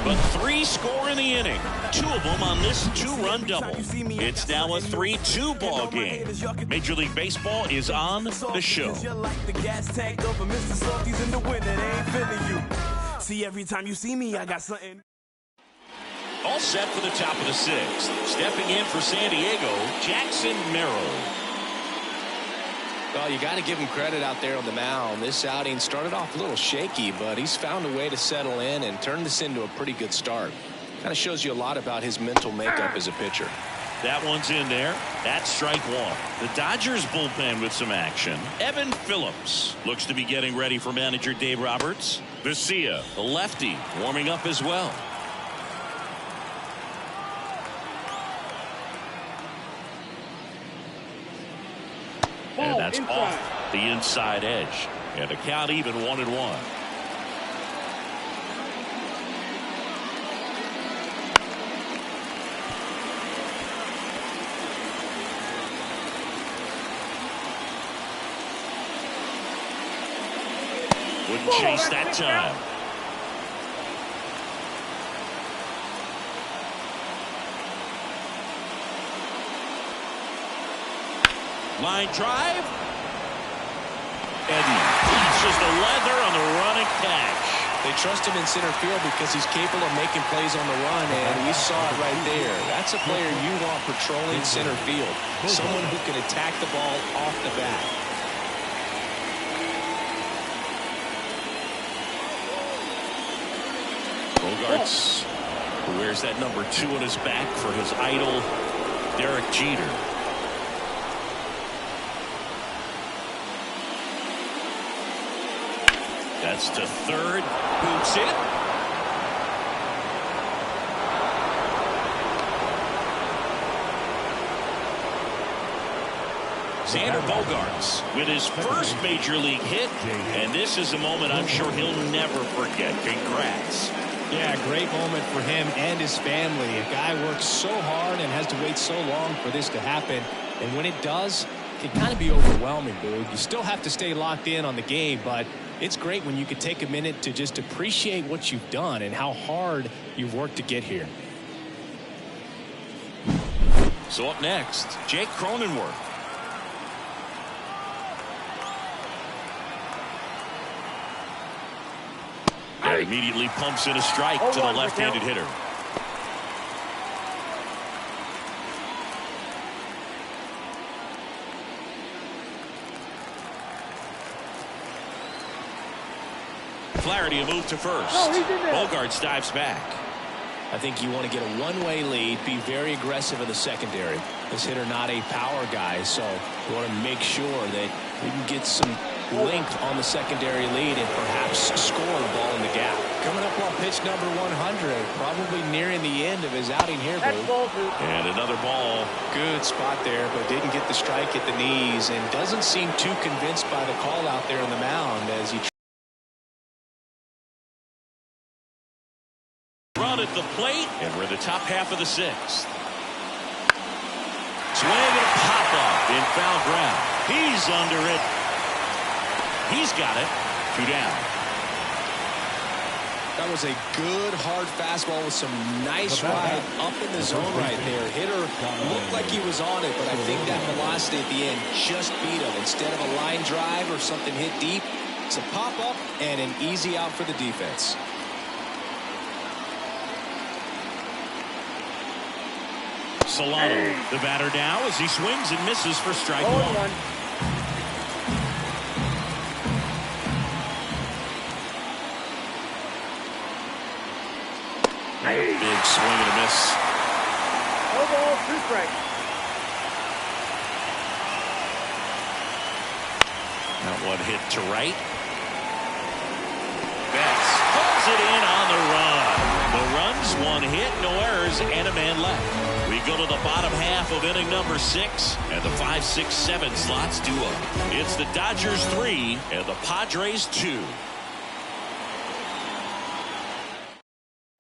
But 3 score in the inning. 2 of them on this 2-run double. It's now a 3-2 ball game. Major League Baseball is on the show. See, every time you see me, I got something. All set for the top of the 6th. Stepping in for San Diego, Jackson Merrill. Well, you got to give him credit out there on the mound. This outing started off a little shaky, but he's found a way to settle in and turn this into a pretty good start. Kind of shows you a lot about his mental makeup as a pitcher. That one's in there. That's strike 1. The Dodgers bullpen with some action. Evan Phillips looks to be getting ready for manager Dave Roberts. Vesia, the lefty, warming up as well. And that's off the inside edge. And the count even 1-1. Wouldn't chase that time. Line drive. And just the leather on the running catch. They trust him in center field because he's capable of making plays on the run, and we saw it right there. That's a player you want patrolling center field. Someone who can attack the ball off the bat. Bogarts, who wears that number 2 on his back for his idol, Derek Jeter. That's to third. Boots it. Xander Bogaerts with his first major league hit, and this is a moment I'm sure he'll never forget. Congrats. Yeah, great moment for him and his family. A guy works so hard and has to wait so long for this to happen, and when it does, it can kind of be overwhelming, Boog. You still have to stay locked in on the game, but it's great when you can take a minute to just appreciate what you've done and how hard you've worked to get here. So up next, Jake Cronenworth. That immediately pumps in a strike to the left-handed hitter. Flaherty a move to first. Bogaerts dives back. I think you want to get a one-way lead, be very aggressive in the secondary. This hitter not a power guy, so you want to make sure that we can get some length on the secondary lead and perhaps score the ball in the gap. Coming up on pitch number 100, probably nearing the end of his outing here, Boo. And another ball. Good spot there, but didn't get the strike at the knees and doesn't seem too convinced by the call out there on the mound as he run at the plate, and we're in the top half of the 6th. Swing and a pop-up in foul ground. He's under it. He's got it. 2 down. That was a good hard fastball with some nice ride up in the zone right there. Hitter looked like he was on it, but I think that velocity at the end just beat him. Instead of a line drive or something hit deep, it's a pop-up and an easy out for the defense. Solano, the batter now as he swings and misses for strike 1. Big swing and a miss. No ball, 2 strikes. That one hit to right. Betts pulls it in on the run. The runs, 1 hit, no errors, and a man left. We go to the bottom half of inning number 6, and the 5, 6, 7 slots do up. It's the Dodgers 3 and the Padres 2.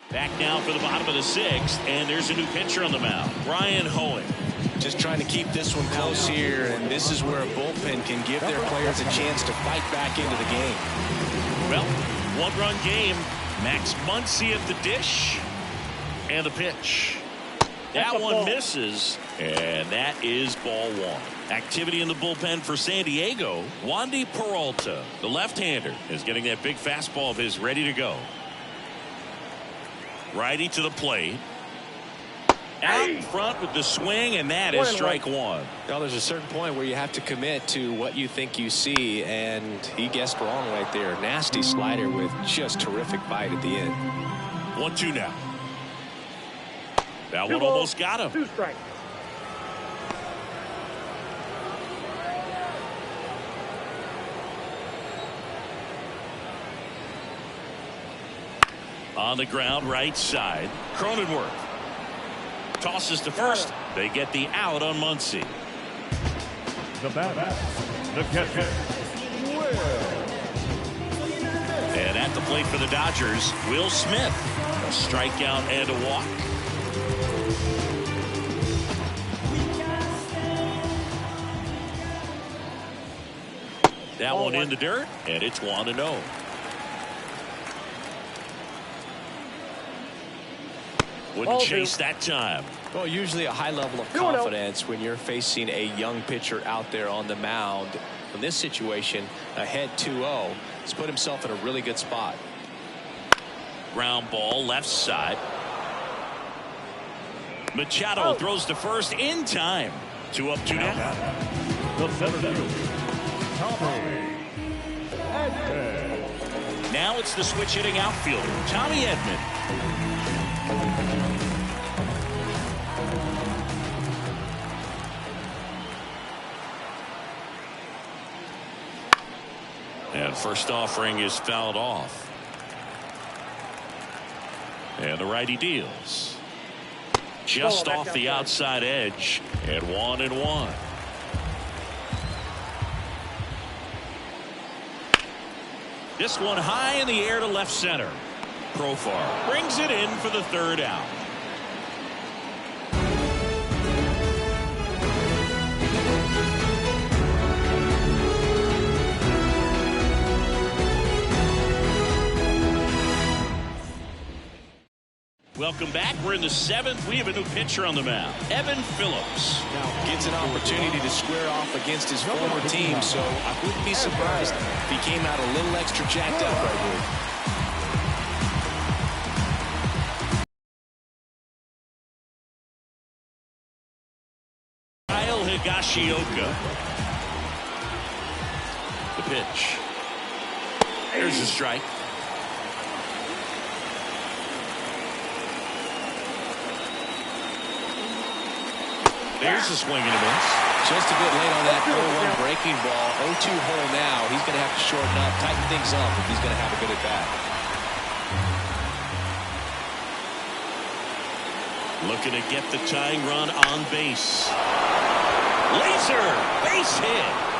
Back now for the bottom of the 6th, and there's a new pitcher on the mound, Brian Hoeing. Just trying to keep this one close here, and this is where a bullpen can give their players a chance to fight back into the game. Well, 1-run game. Max Muncy at the dish, and the pitch. That one misses, and that is ball 1. Activity in the bullpen for San Diego. Wandy Peralta, the left-hander, is getting that big fastball of his ready to go. Righty to the plate. Out in front with the swing, and that is strike 1. Well, there's a certain point where you have to commit to what you think you see, and he guessed wrong right there. Nasty slider with just terrific bite at the end. 1-2 now. That one almost got him. 2 strikes. On the ground, right side. Cronenworth tosses to first. They get the out on Muncy. The batter, the catcher, And at the plate for the Dodgers, Will Smith. A strikeout and a walk. That one in the dirt, and it's 1-0. Wouldn't chase that time. Well, usually a high level of confidence when you're facing a young pitcher out there on the mound. In this situation, ahead 2-0, he's put himself in a really good spot. Ground ball left side. Machado throws to first in time. 2 up, 2 down. the center field, Tommy. Now it's the switch hitting outfielder, Tommy Edman. And first offering is fouled off. And the righty deals. Just off the outside edge. And 1-1. This one high in the air to left center. Profar brings it in for the third out. Welcome back. We're in the 7th. We have a new pitcher on the mound, Evan Phillips. Now gets an opportunity to square off against his former team, so I wouldn't be surprised if he came out a little extra jacked up right here. Kyle Higashioka. The pitch. Here's a strike. There's a swing and a miss. Just a bit late on that 0-1 breaking ball. 0-2 hole now. He's going to have to shorten up, tighten things up if he's going to have a good at bat. Looking to get the tying run on base. Laser base hit.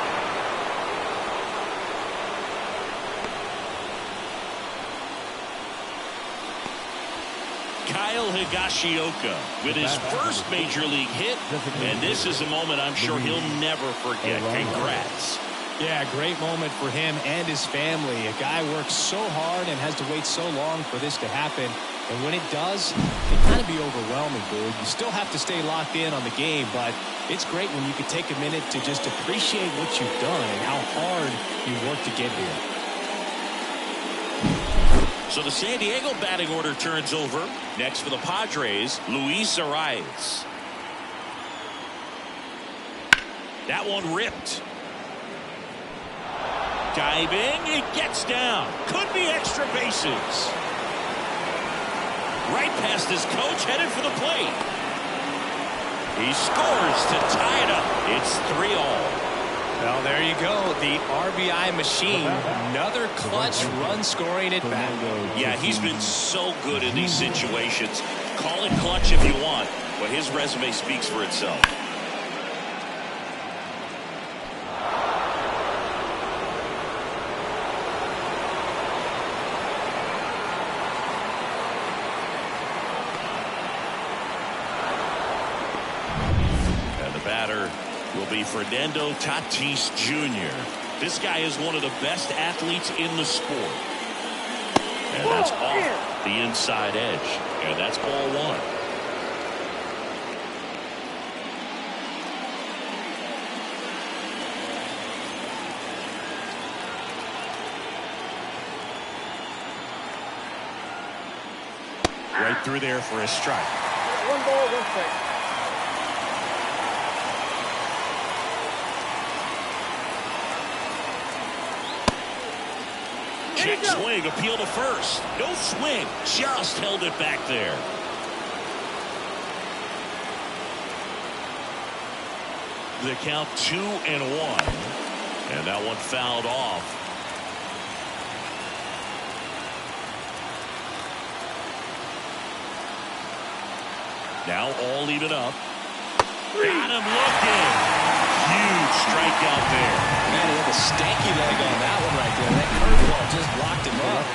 Kyle Higashioka with his first major league hit, and this is a moment I'm sure he'll never forget. Congrats. Yeah, great moment for him and his family. A guy works so hard and has to wait so long for this to happen. And when it does, it can kind of be overwhelming, dude. You still have to stay locked in on the game, but it's great when you can take a minute to just appreciate what you've done and how hard you worked to get here. So the San Diego batting order turns over. Next for the Padres, Luis Arraez. That one ripped. Diving, it gets down. Could be extra bases. Right past his coach, headed for the plate. He scores to tie it up. It's 3-all. Well, there you go. The RBI machine. Another clutch run scoring at bat. Yeah, he's been so good in these situations. Call it clutch if you want, but his resume speaks for itself. And the batter will be Fernando Tatis Jr. This guy is one of the best athletes in the sport. And that's off the inside edge. And that's ball one. Right through there for a strike. 1 ball, 1 strike. Check swing, appeal to first. No swing, just held it back there. The count 2-1. And that one fouled off. Now all even up. Got him looking. huge strikeout there. Man, he had a stanky leg on that one right there. That curveball just locked him up.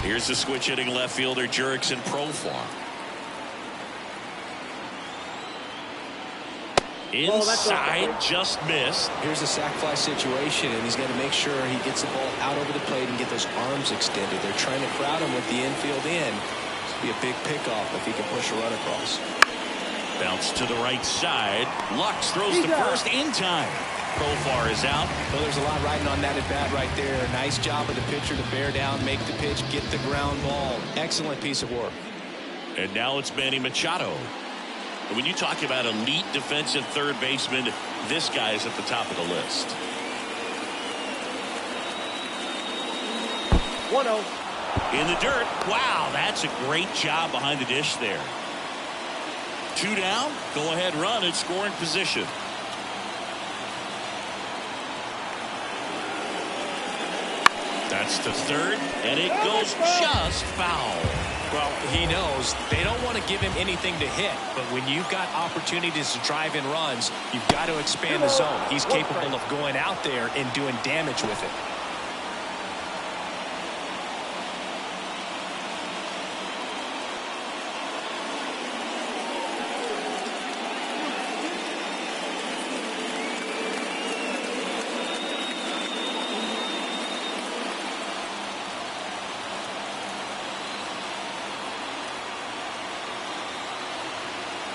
Here's the switch hitting left fielder Jurickson Profar. Inside, just missed. Here's a sac fly situation, and he's got to make sure he gets the ball out over the plate and get those arms extended. They're trying to crowd him with the infield in. This will be a big pickoff if he can push a run across. Bounce to the right side. Lux throws to first in time. Profar is out. Well, there's a lot riding on that at bat right there. Nice job of the pitcher to bear down, make the pitch, get the ground ball. Excellent piece of work. And now it's Manny Machado. When you talk about elite defensive third baseman, this guy is at the top of the list. 1-0. In the dirt. Wow, that's a great job behind the dish there. 2 down. Go ahead run in scoring position. That's to third, and it goes just foul. Well, he knows they don't want to give him anything to hit, but when you've got opportunities to drive in runs, you've got to expand the zone. He's capable of going out there and doing damage with it.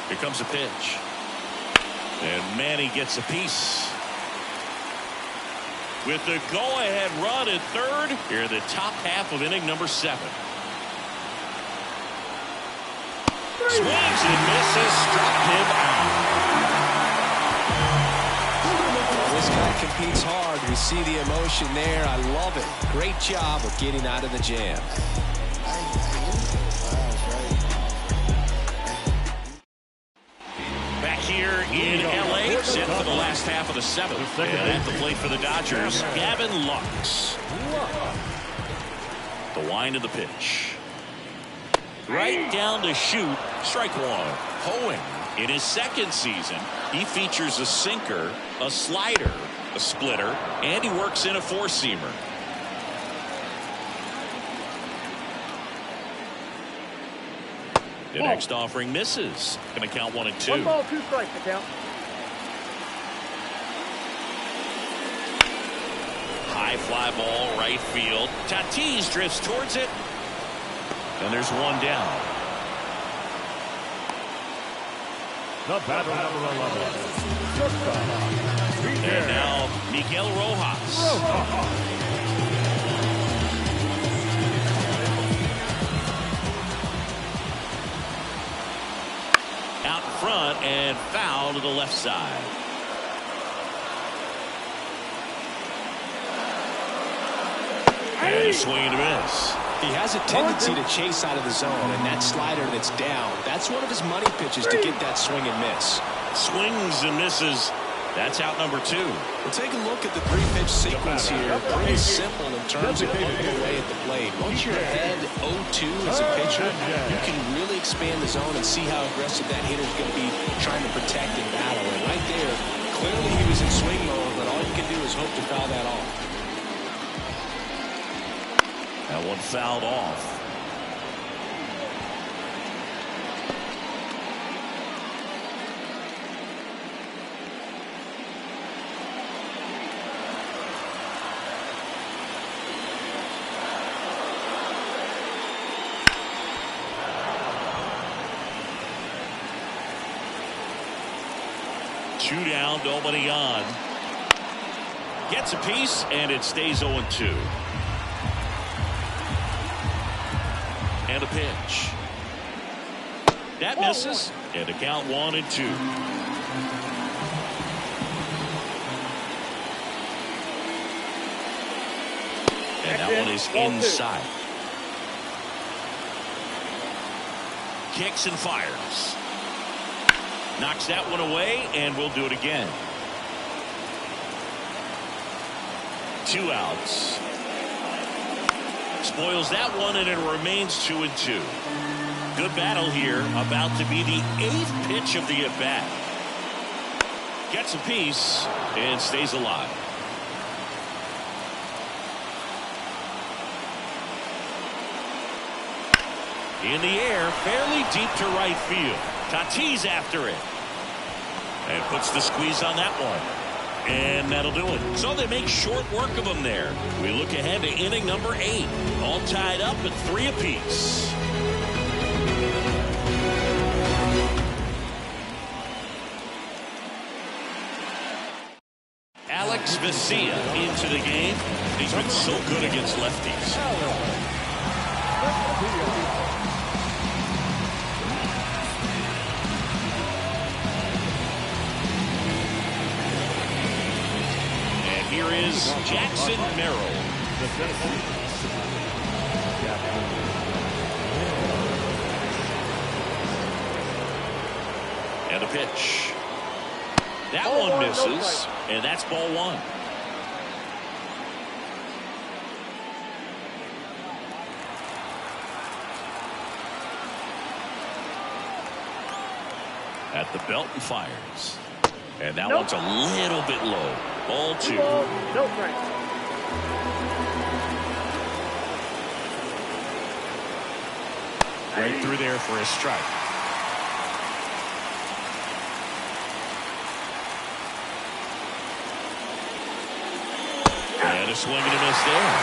Here comes a pitch. And Manny gets a piece. With the go-ahead run at third, here in the top half of inning number 7. Swings and misses, struck him out. This guy competes hard. We see the emotion there. I love it. Great job of getting out of the jam. Here in LA, set for the last half of the 7th. And at the plate for the Dodgers, Gavin Lux. The wind of the pitch. Right down to shoot. Strike 1. Hoeing. In his second season, he features a sinker, a slider, a splitter, and he works in a 4-seamer. The next offering misses. Going to count 1 and 2. 1 ball, 2 strikes to count. High fly ball, right field. Tatis drifts towards it. And there's 1 down. The batter, number 11. And now Miguel Rojas. Out front and foul to the left side. And a swing and a miss. He has a tendency to chase out of the zone, and that slider that's down, that's one of his money pitches to get that swing and miss. Swings and misses. That's out number 2. We'll take a look at the 3-pitch sequence here. Pretty simple in terms of putting it away at the plate. Once you're ahead 0-2 as a pitcher, you can really expand the zone and see how aggressive that hitter is going to be trying to protect and battle. And right there, clearly he was in swing mode, but all you can do is hope to foul that off. That one fouled off. Two down, nobody on. Gets a piece, and it stays 0-2. And a pitch. That misses. And to count 1-2. And that one is inside. Kicks and fires. Knocks that one away, and we'll do it again. 2 outs. Spoils that one, and it remains 2-2. Good battle here. About to be the 8th pitch of the at-bat. Gets a piece and stays alive. In the air, fairly deep to right field. Tatis after it. And puts the squeeze on that one. And that'll do it. So they make short work of them there. We look ahead to inning number 8. All tied up at 3 apiece. Alex Vesia into the game. He's been so good against lefties. And here is Jackson Merrill. And a pitch. That one misses, and that's ball 1. At the belt and fires. And that one's a little bit low. Ball 2. No strikes. Right through there for a strike. And a swing and a miss there.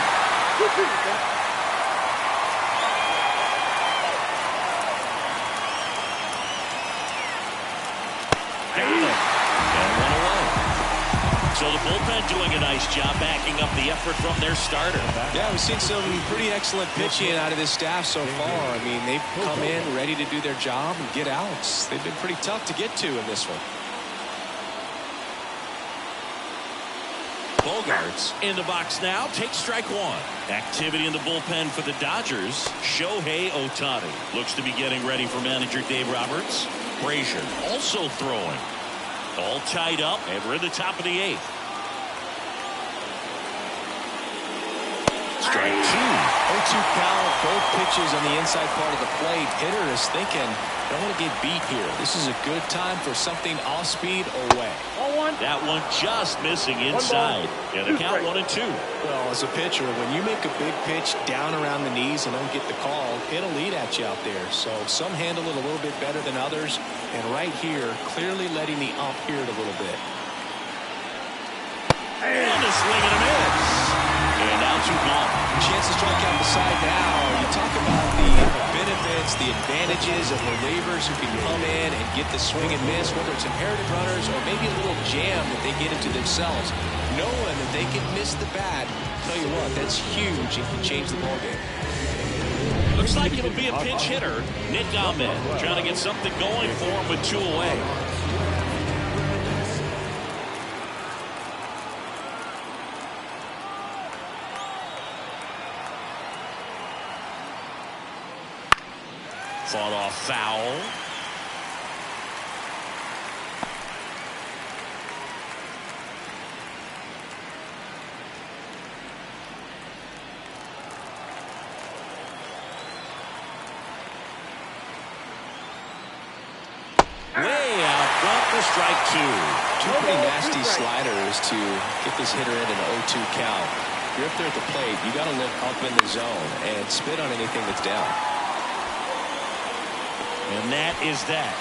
So the bullpen doing a nice job backing up the effort from their starter. Yeah, we've seen some pretty excellent pitching out of this staff so far. I mean, they've come in ready to do their job and get outs. They've been pretty tough to get to in this one. Bogarts in the box now. Takes strike 1. Activity in the bullpen for the Dodgers. Shohei Ohtani looks to be getting ready for manager Dave Roberts. Frazier also throwing. All tied up, and we're in the top of the 8th. Strike 2. 0-2 count, both pitches on the inside part of the plate. Hitter is thinking, don't want to get beat here. This is a good time for something off speed away. That one just missing inside. Yeah, the count 1 and 2. Well, as a pitcher, when you make a big pitch down around the knees and don't get the call, it'll eat at you out there. So some handle it a little bit better than others. And right here, clearly letting the ump hear it a little bit. And a swing and a miss. And now 2 gone. Chance to strike out the side now. You talk about the benefits, the advantages of relievers who can come in and get the swing and miss, whether it's inherited runners or maybe a little jam that they get into themselves. Knowing that they can miss the bat, tell you what, that's huge and can change the ballgame. Looks like it'll be a pinch hitter. Nick Ahmed trying to get something going for him with 2 away. Fought off foul. Way out front for strike 2. 2 pretty nasty sliders to get this hitter in an 0-2 count. If you're up there at the plate, you got to look up in the zone and spit on anything that's down. And that is that.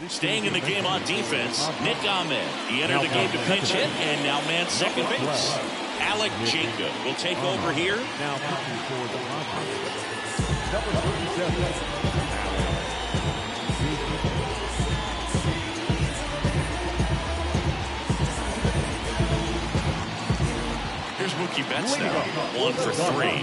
Staying in the game on defense, Nick Ahmed. He entered the game to pinch hit, and now man second base. Alec Jacob will take over here. Now pitching for the Padres. Number 37. Here's Mookie Betts now, 1 for 3.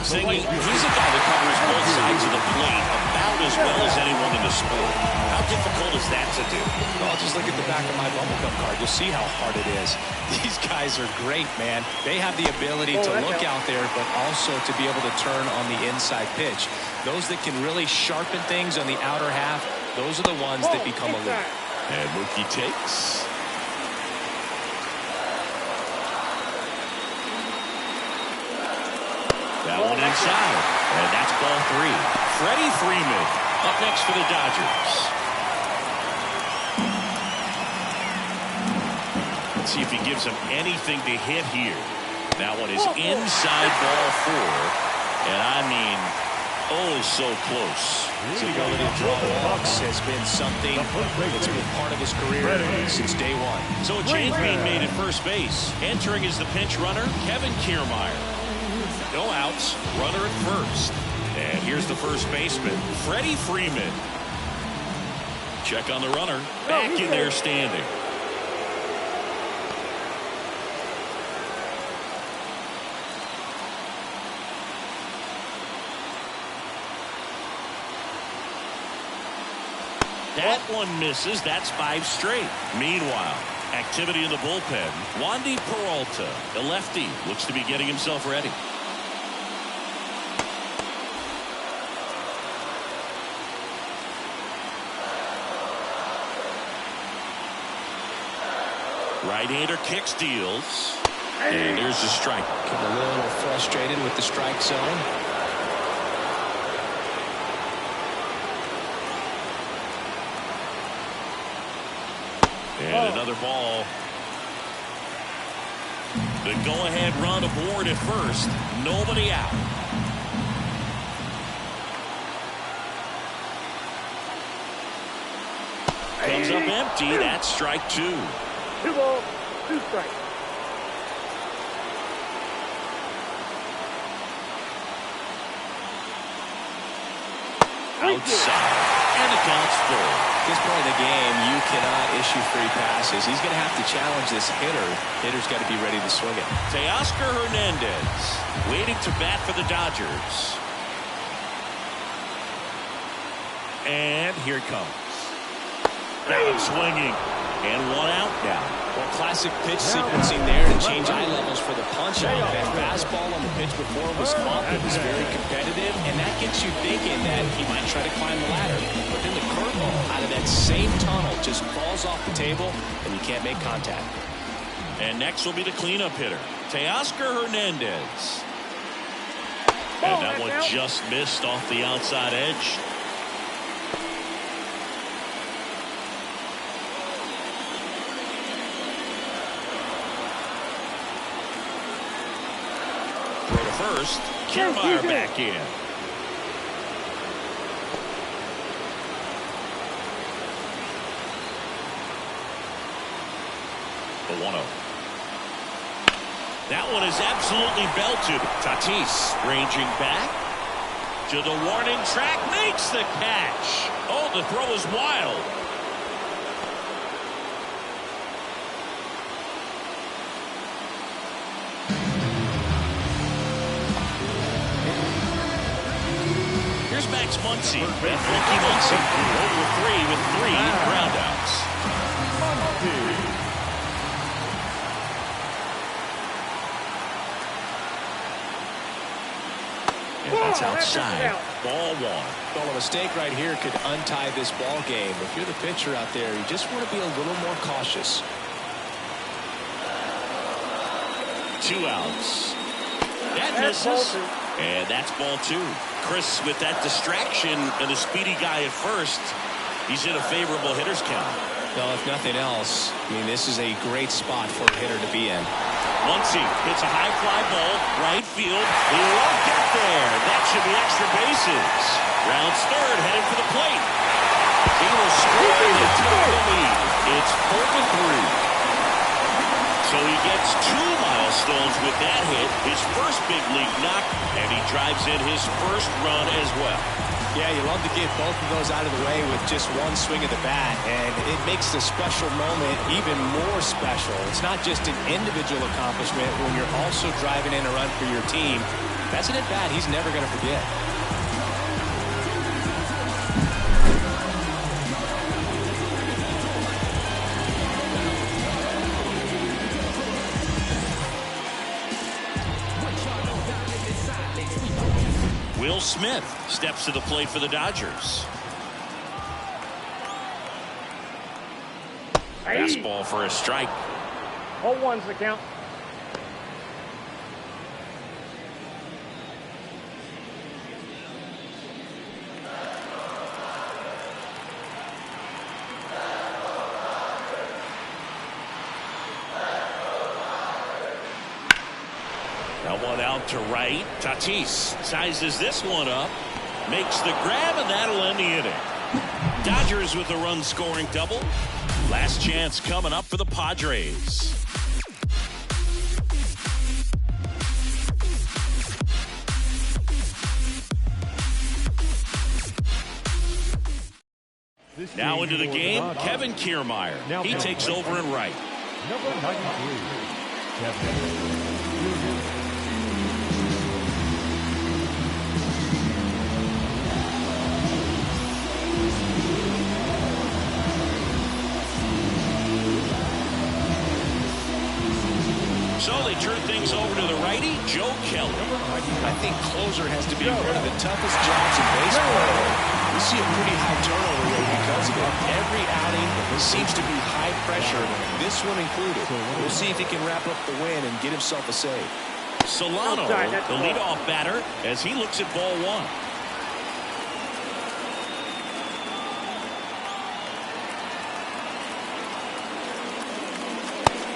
Singing, he's a guy that covers both sides of the plate about as well as anyone in the sport. How difficult is that to do? Well, just look at the back of my bubblegum card. You'll see how hard it is. These guys are great, man. They have the ability to look out there, but also to be able to turn on the inside pitch. Those that can really sharpen things on the outer half those are the ones that become elite. And Mookie takes. That one inside. And that's ball 3. Freddie Freeman up next for the Dodgers. Let's see if he gives him anything to hit here. That one is inside ball 4. And I mean, oh, so close. His ability to draw walks has been something that's been part of his career since day one. So a change being made at first base. Entering is the pinch runner, Kevin Kiermaier. No outs, runner at first. And here's the first baseman, Freddie Freeman. Check on the runner, back in there standing. That one misses. That's 5 straight. Meanwhile, activity in the bullpen. Wandy Peralta, the lefty, looks to be getting himself ready. Right-hander kicks, deals. And there's the strike. Getting a little frustrated with the strike zone. And another ball. The go-ahead run aboard at first. Nobody out. Comes up empty. That's strike 2. 2 balls, 2 strikes. Outside. And the count's full. At this point in the game, you cannot issue free passes. He's going to have to challenge this hitter. Hitter's got to be ready to swing it. Teoscar Hernandez waiting to bat for the Dodgers. And here it comes. Down swinging. And 1 out now. Well, classic pitch sequencing there to change eye levels for the punch out. That fastball on the pitch before was up. It was very competitive, and that gets you thinking that he might try to climb the ladder. But then the curveball out of that same tunnel just falls off the table, and you can't make contact. And next will be the cleanup hitter, Teoscar Hernandez. And that one just missed off the outside edge. First, Kiermaier back in. The 1-0. That one is absolutely belted. Tatis ranging back to the warning track, makes the catch. Oh, the throw is wild. Max Muncy, Mookie Muncy, over 3 with 3 groundouts. And that's outside. Ball 1. Well, a mistake right here could untie this ball game. If you're the pitcher out there, you just want to be a little more cautious. 2 outs. That misses. And that's ball 2. Chris, with that distraction and the speedy guy at first, he's in a favorable hitter's count. Well, if nothing else, I mean, this is a great spot for a hitter to be in. Muncy hits a high fly ball, right field. He won't get there. That should be extra bases. Rounds third, headed for the plate. He will score and take the lead. It's 4-3. So he gets 2 milestones with that hit, his first big league knock, and he drives in his first run as well. Yeah, you love to get both of those out of the way with just one swing of the bat, and it makes the special moment even more special. It's not just an individual accomplishment when you're also driving in a run for your team. That's an at-bat he's never going to forget. Will Smith steps to the plate for the Dodgers. Fastball for a strike. 0-1's the count. That one out to right. Tatis sizes this one up. Makes the grab, and that'll end the inning. Dodgers with a run-scoring double. Last chance coming up for the Padres. Now into the game, Kevin Kiermaier. He takes over in right. Number 93, Kevin. So they turn things over to the righty, Joe Kelly. I think closer has to be one of the toughest jobs in baseball. We see a pretty high turnover rate because of it. Every outing seems to be high pressure, this one included. We'll see if he can wrap up the win and get himself a save. Solano, the leadoff batter, as he looks at ball one.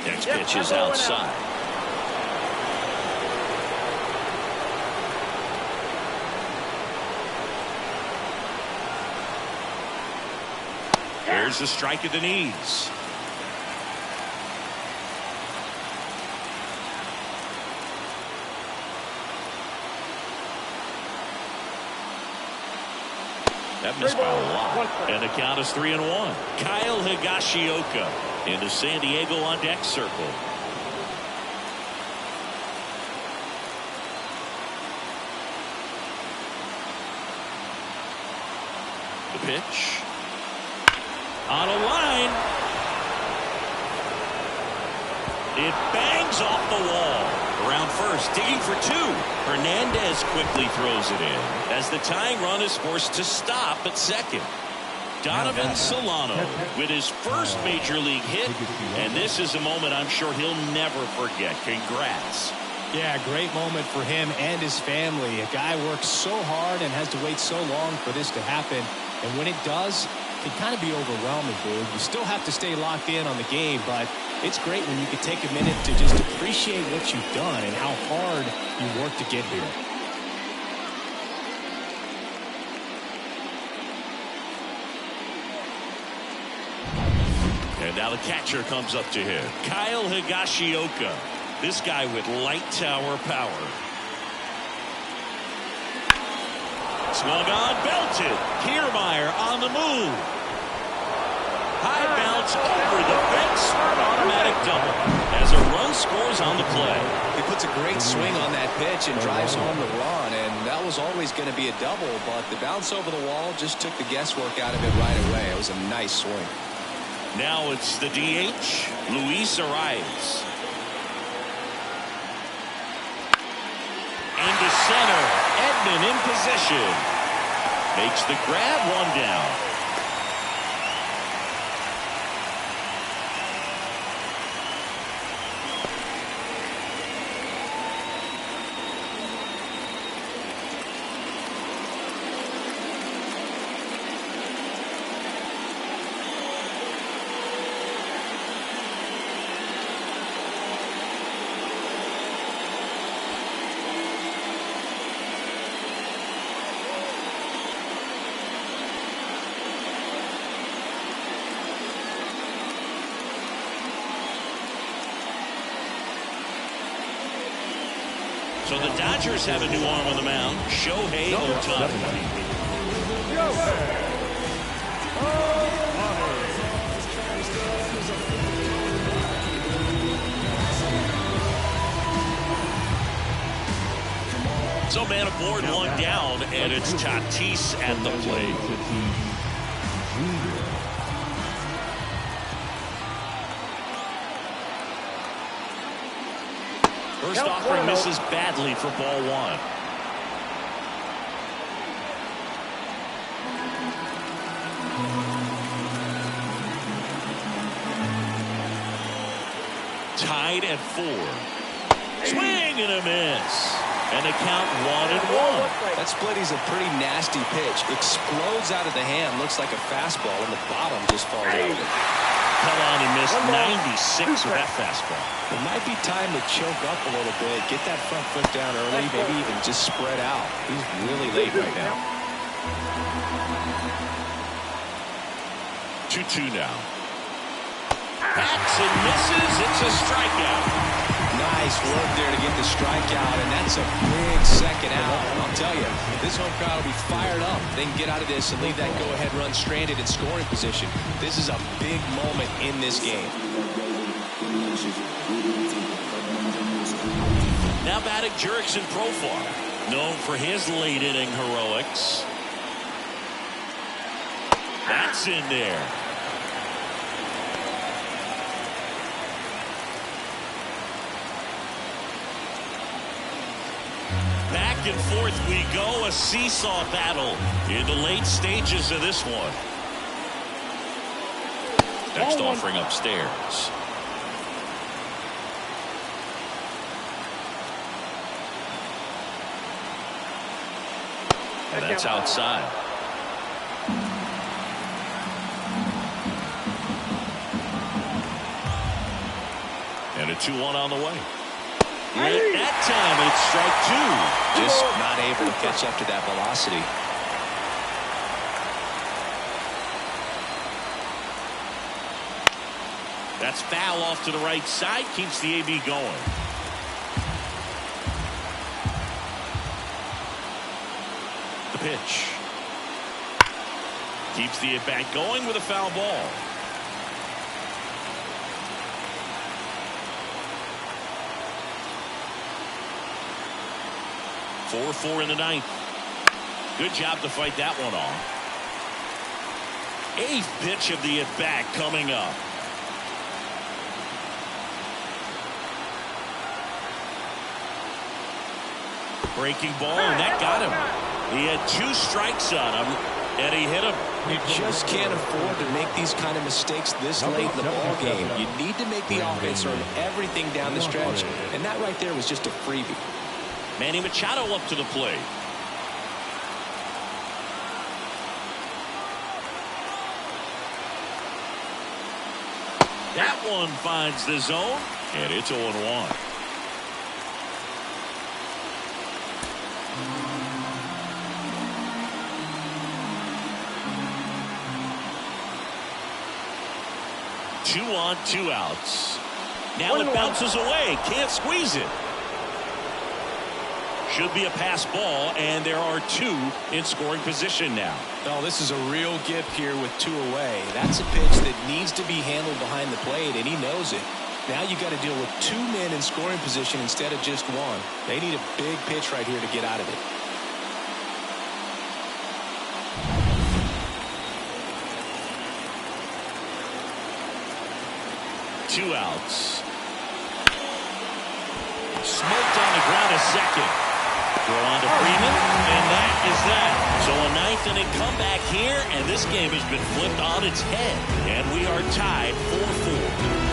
Next pitch is outside. Here's the strike at the knees. That missed by a lot. And the count is 3-1. Kyle Higashioka into San Diego on deck circle. The pitch. On a line. It bangs off the wall. Around first, digging for two. Hernandez quickly throws it in as the tying run is forced to stop at second. Donovan Solano with his first major league hit, and this is a moment I'm sure he'll never forget. Congrats. Yeah, great moment for him and his family. A guy works so hard and has to wait so long for this to happen, and when it does, it can kind of be overwhelming, dude. You still have to stay locked in on the game, but it's great when you can take a minute to just appreciate what you've done and how hard you worked to get here. And now the catcher comes up to him. Kyle Higashioka. This guy with light tower power. Swung on, belted. Kiermaier on the move. High bounce over the fence for an automatic double as a run scores on the play. He puts a great swing on that pitch and drives home the run, and that was always going to be a double, but the bounce over the wall just took the guesswork out of it right away. It was a nice swing. Now it's the DH, Luis Arraez. Into center. Edman in position. Makes the grab, one down. So the Dodgers have a new arm on the mound, Shohei Ohtani. So man aboard, one down, and it's Tatis at the plate. First offering misses badly for ball one. tied at 4. Swing and a miss. And the count 1-1. That split is a pretty nasty pitch. Explodes out of the hand. Looks like a fastball, and the bottom just falls out of it. Cut on and missed 96 with that fastball. It might be time to choke up a little bit. Get that front foot down early. Maybe even just spread out. He's really late right now. 2-2 now. Bats and misses. It's a strikeout. Nice work there to get the strikeout, and that's a big second out. And I'll tell you, this home crowd will be fired up. They can get out of this and leave that go-ahead run stranded in scoring position. This is a big moment in this game. Now batting Jurickson Profar, known for his late inning heroics. That's in there. Back and forth we go, a seesaw battle in the late stages of this one. Next offering upstairs. And that's outside. And a 2-1 on the way. At that time, it's strike 2. Just not able to catch up to that velocity. That's foul off to the right side. Keeps the AB going. The pitch. Keeps the at-bat going with a foul ball. Four in the ninth. Good job to fight that one off. 8th pitch of the at-bat coming up. Breaking ball, and that got him. He had 2 strikes on him, and he hit him. You just can't afford to make these kind of mistakes this late in the ball game. You need to make the offense earn everything down the stretch, and that right there was just a freebie. Manny Machado up to the plate. That one finds the zone, and it's 0-1. Two on, 2 outs. Now it bounces away. Can't squeeze it. Should be a pass ball, and there are 2 in scoring position now. Oh, this is a real gift here with 2 away. That's a pitch that needs to be handled behind the plate, and he knows it. Now you got to deal with 2 men in scoring position instead of just 1. They need a big pitch right here to get out of it. Two outs. Smoked on the ground a second. Throw on to Freeman, and that is that. So a 9th inning comeback here, and this game has been flipped on its head. And we are tied 4-4.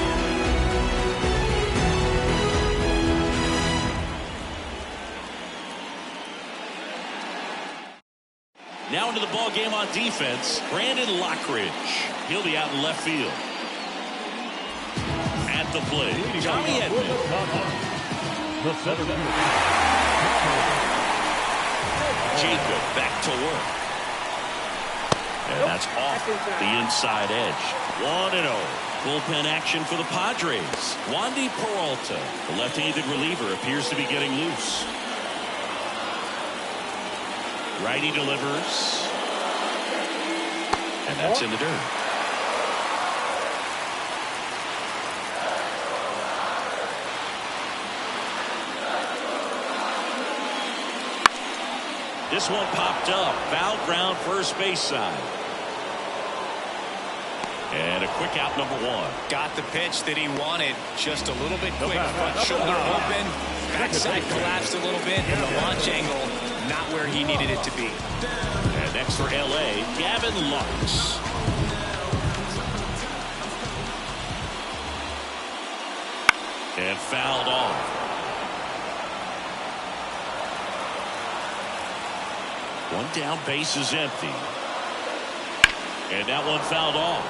Now into the ball game on defense, Brandon Lockridge. He'll be out in left field. At the plate, Tommy Edman. Jacob back to work. And that's off the inside edge. 1-0. Bullpen action for the Padres. Wandy Peralta, the left-handed reliever, appears to be getting loose. Righty delivers. And that's in the dirt. This one popped up. Foul ground first base side. And a quick out number 1. Got the pitch that he wanted. Just a little bit quick. Front shoulder open. Backside collapsed a little bit. And the launch angle not where he needed it to be. And next for LA, Gavin Lux. And fouled off. One down, base is empty. And that one fouled off.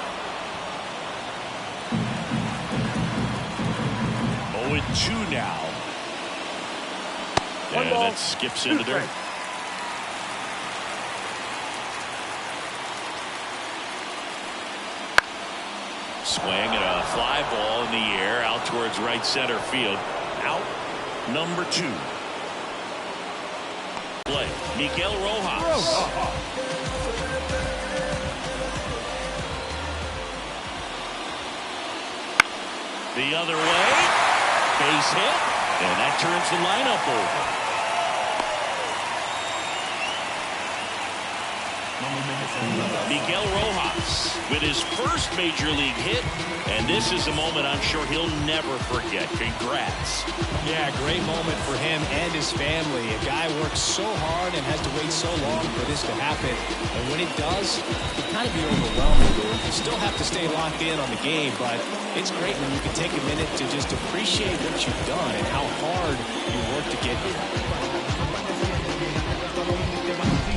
0-2 now. And that skips into dirt. Swing and a fly ball in the air out towards right center field. Out number 2. Play Miguel Rojas. The other way. Base hit. And that turns the lineup over. Miguel Rojas with his first major league hit, and this is a moment I'm sure he'll never forget. Congrats. Yeah, great moment for him and his family. A guy works so hard and has to wait so long for this to happen, and when it does, it can kind of be overwhelming. You still have to stay locked in on the game, but it's great when you can take a minute to just appreciate what you've done and how hard you worked to get here.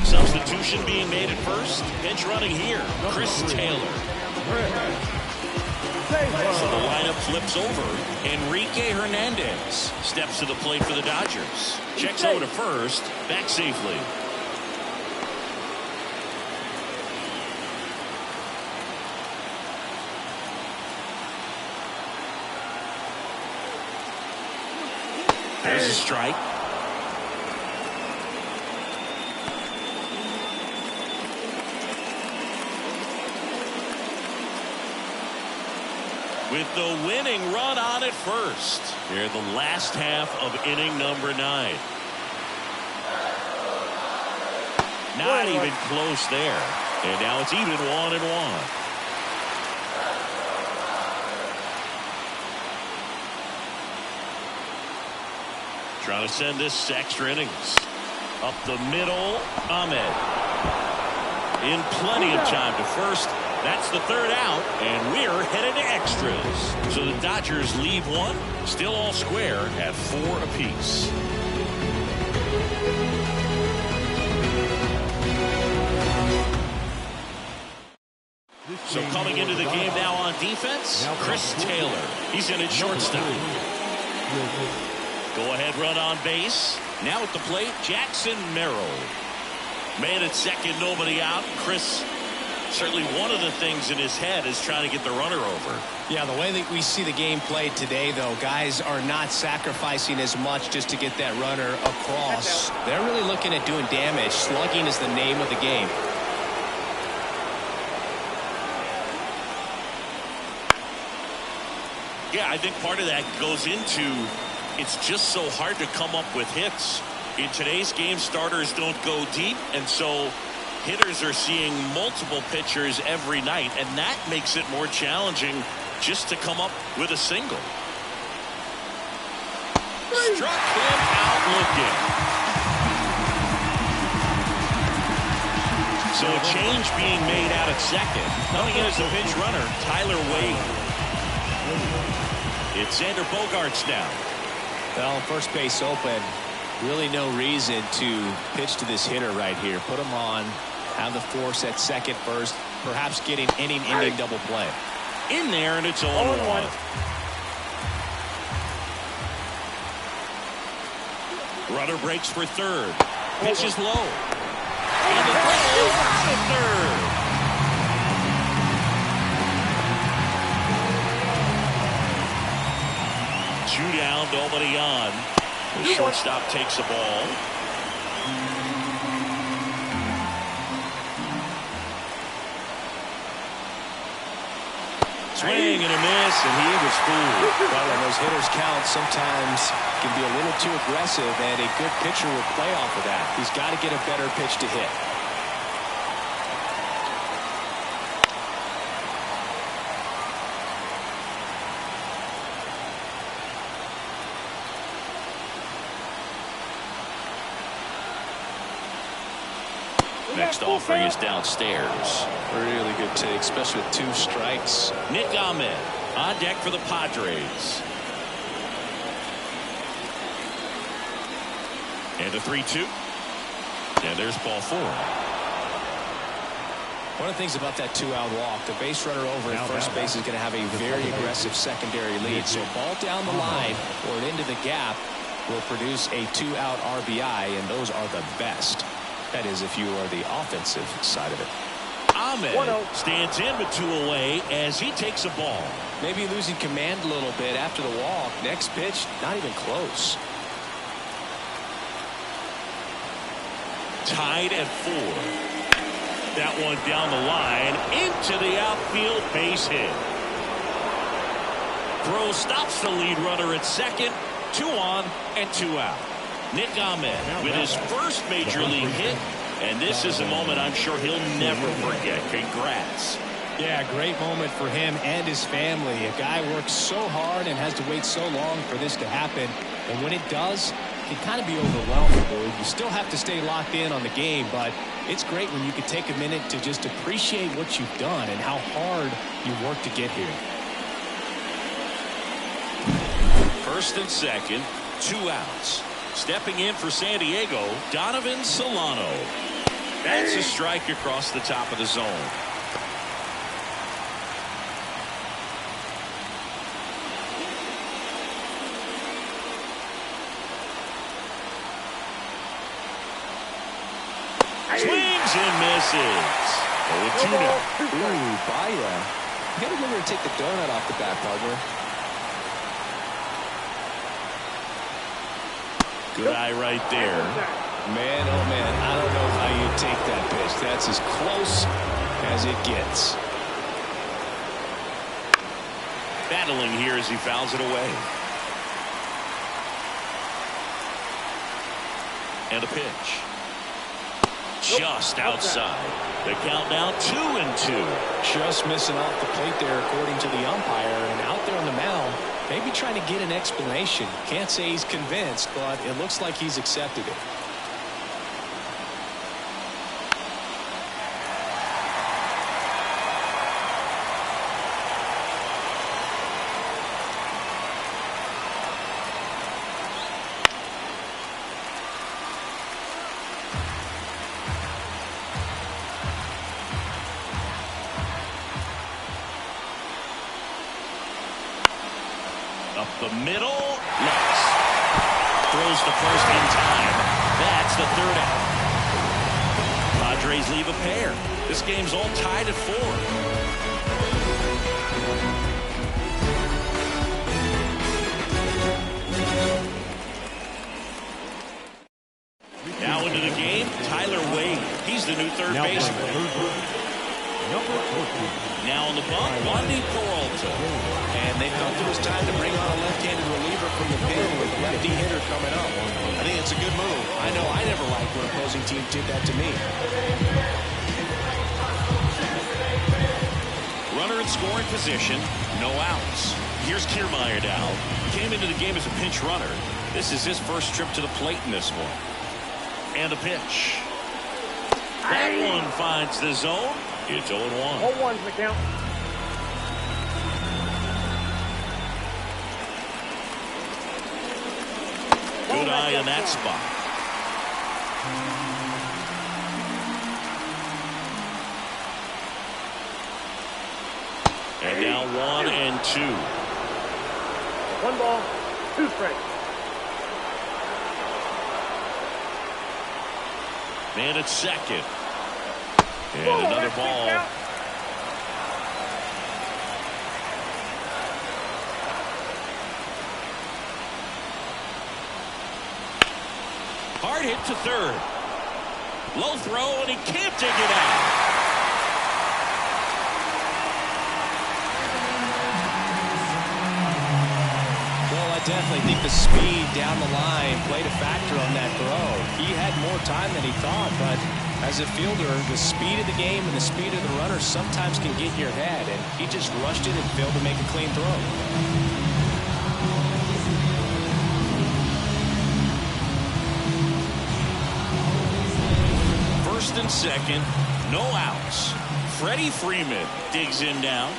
Substitution being made at first. Pinch running here. Chris Taylor. So the lineup flips over. Enrique Hernandez steps to the plate for the Dodgers. Checks over to first. Back safely. There's a strike. With the winning run on at first. Here in the last half of inning number 9. Not even close there. And now it's even 1-1. Trying to send this extra innings. Up the middle, Ahmed. In plenty of time to first. That's the 3rd out, and we're headed to extras. So the Dodgers leave one, still all square at 4 apiece. So coming into the game now on defense, Chris Taylor. He's in at shortstop. Go ahead run on base. Now at the plate, Jackson Merrill. Man at second, nobody out. Chris, certainly one of the things in his head is trying to get the runner over. Yeah, the way that we see the game played today, though, guys are not sacrificing as much just to get that runner across. They're really looking at doing damage. Slugging is the name of the game. Yeah, I think part of that goes into it's just so hard to come up with hits. In today's game, starters don't go deep, and so hitters are seeing multiple pitchers every night, and that makes it more challenging just to come up with a single. Struck him out looking. So a change being made out at second. Coming in as a pinch runner, Tyler Wade. It's Xander Bogaerts now. Well, first base open. Really no reason to pitch to this hitter right here. Put him on. Have the force at second first. Perhaps getting inning double play. In there, and it's 0-1. Runner breaks for third. Pitch is low. And the throw to third. Two down, nobody on. The shortstop takes the ball. Swing and a miss, and he was fooled. Well, when those hitters count, sometimes can be a little too aggressive, and a good pitcher will play off of that. He's got to get a better pitch to hit. Next offering is downstairs. Really good take, especially with 2 strikes. Nick Ahmed on deck for the Padres. And the 3-2. And there's ball 4. One of the things about that 2-out walk, the base runner over at first base is going to have a very aggressive secondary lead. So a ball down the line or into the gap will produce a 2-out RBI, and those are the best. That is, if you are the offensive side of it. Ahmed stands in with 2 away as he takes a ball. Maybe losing command a little bit after the walk. Next pitch, not even close. Tied at 4. That one down the line into the outfield, base hit. Throw stops the lead runner at second. 2 on and 2 out. Nick Ahmed with his first major league hit, and this is a moment I'm sure he'll never forget. Congrats. Yeah, great moment for him and his family. A guy works so hard and has to wait so long for this to happen, and when it does, it can kind of be overwhelming, dude. You still have to stay locked in on the game, but it's great when you can take a minute to just appreciate what you've done and how hard you worked to get here. First and second, 2 outs. Stepping in for San Diego, Donovan Solano. That's a strike across the top of the zone. Swings and misses. 0-2 now. Ooh, Baya. You gotta remember to take the donut off the bat, partner. Good eye right there. Man, oh man, I don't know how you take that pitch. That's as close as it gets. Battling here as he fouls it away. And a pitch. Just outside. The count now 2-2. Just missing off the plate there, according to the umpire, and out there on the mound, maybe trying to get an explanation. Can't say he's convinced, but it looks like he's accepted it. Up the middle. Left. Throws to first in time. That's the 3rd out. Padres leave a pair. This game's all tied at 4. Now into the game, Tyler Wade. He's the new third baseman. Now on the bump, Wandy Peralta. And they felt it was time to bring on a left-handed reliever from the pen with a lefty hitter coming up. I think it's a good move. I know I never liked when opposing teams did that to me. Runner in scoring position, no outs. Here's Kiermaier now. Came into the game as a pinch runner. This is his first trip to the plate in this one. And a pitch. That one finds the zone. It's 0-1. 0-1's the count. Good eye in that spot. And now 1-2. 1 ball, 2 strikes. Man at second. And another ball. Hard hit to third. Low throw, and he can't dig it out. Well, I definitely think the speed down the line played a factor on that throw. He had more time than he thought, but as a fielder, the speed of the game and the speed of the runner sometimes can get in your head, and he just rushed it and failed to make a clean throw. First and second, no outs. Freddie Freeman digs in now.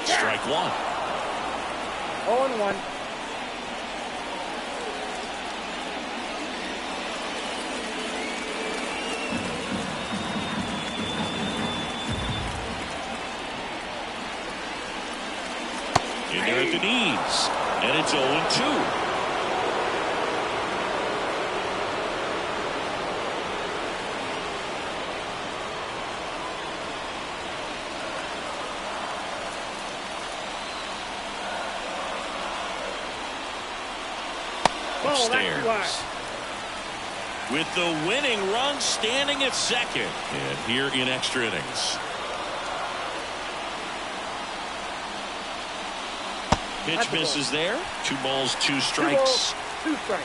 Strike 1. 0-1. In there at the knees. And it's 0-2. Upstairs. With the winning run standing at second. And here in extra innings. Pitch misses there. 2 balls, 2 strikes. 2 strikes.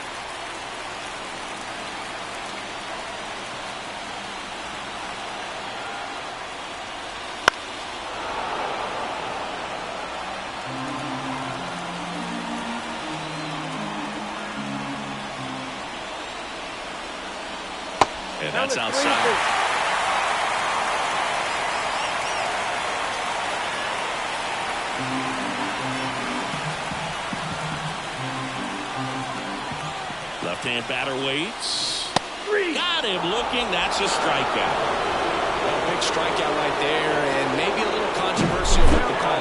And that's outside. Left-hand batter waits. Got him looking. That's a strikeout. Well, big strikeout right there, and maybe a little controversial with the call.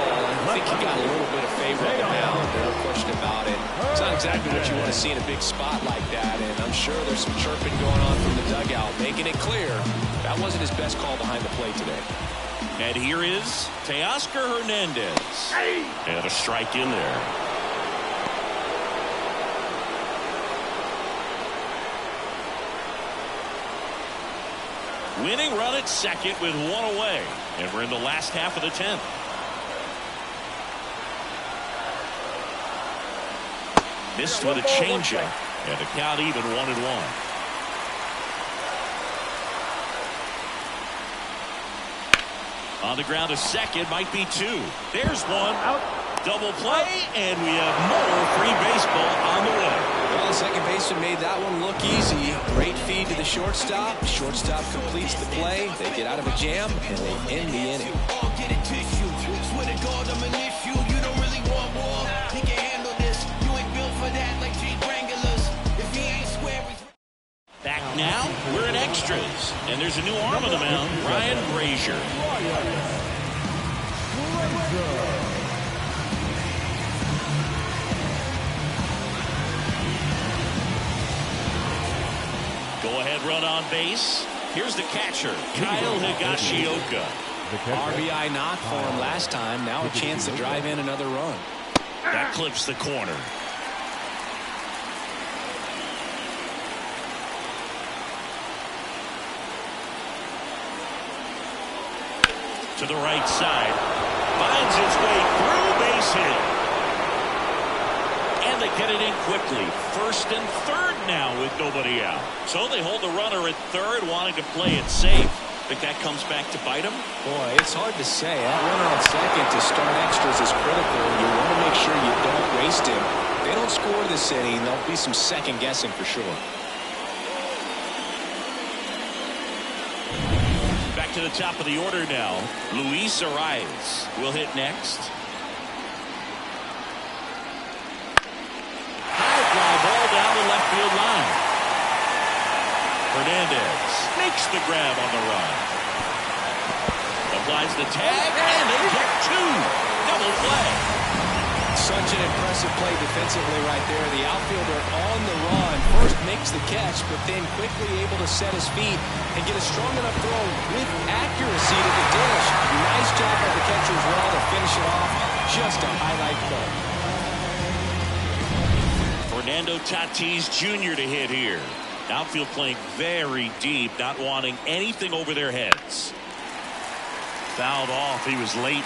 I think he got a little bit of favor on the mound. No question about it. It's not exactly what you want to see in a big spot like that, and I'm sure there's some chirping going on from the dugout, making it clear that wasn't his best call behind the plate today. And here is Teoscar Hernandez. And a strike in there. Winning run at second with 1 away. And we're in the last half of the 10th. Missed with a changeup. And the count even 1-1. On the ground to second, might be 2. There's 1. Out. Double play, and we have more free baseball on the way. Well, the second baseman made that one look easy. Great feed to the shortstop. Shortstop completes the play. They get out of a jam, and they end the inning. Back now, we're in extras, and there's a new arm on the mound, Ryan Brazier. Go-ahead run on base. Here's the catcher, Kyle Higashioka. RBI knock for him last time. Now a chance to drive in another run. That clips the corner. To the right side. Finds its way through, base hit. And they get it in quickly. First and third now with nobody out. So they hold the runner at third, wanting to play it safe. Think that comes back to bite him? Boy, it's hard to say. That runner on second to start extras is critical. You want to make sure you don't waste him. If they don't score this inning, there'll be some second guessing for sure. Back to the top of the order now. Luis Arraez will hit next. High fly ball down the left field line. Hernandez makes the grab on the run. Applies the tag, and they get 2. Double play. Such an impressive play defensively right there. The outfielder on the run. First makes the catch, but then quickly able to set his feet and get a strong enough throw with accuracy to the dish. Nice job by the catcher as well to finish it off. Just a highlight play. Fernando Tatis Jr. to hit here. Outfield playing very deep, not wanting anything over their heads. Fouled off. He was late.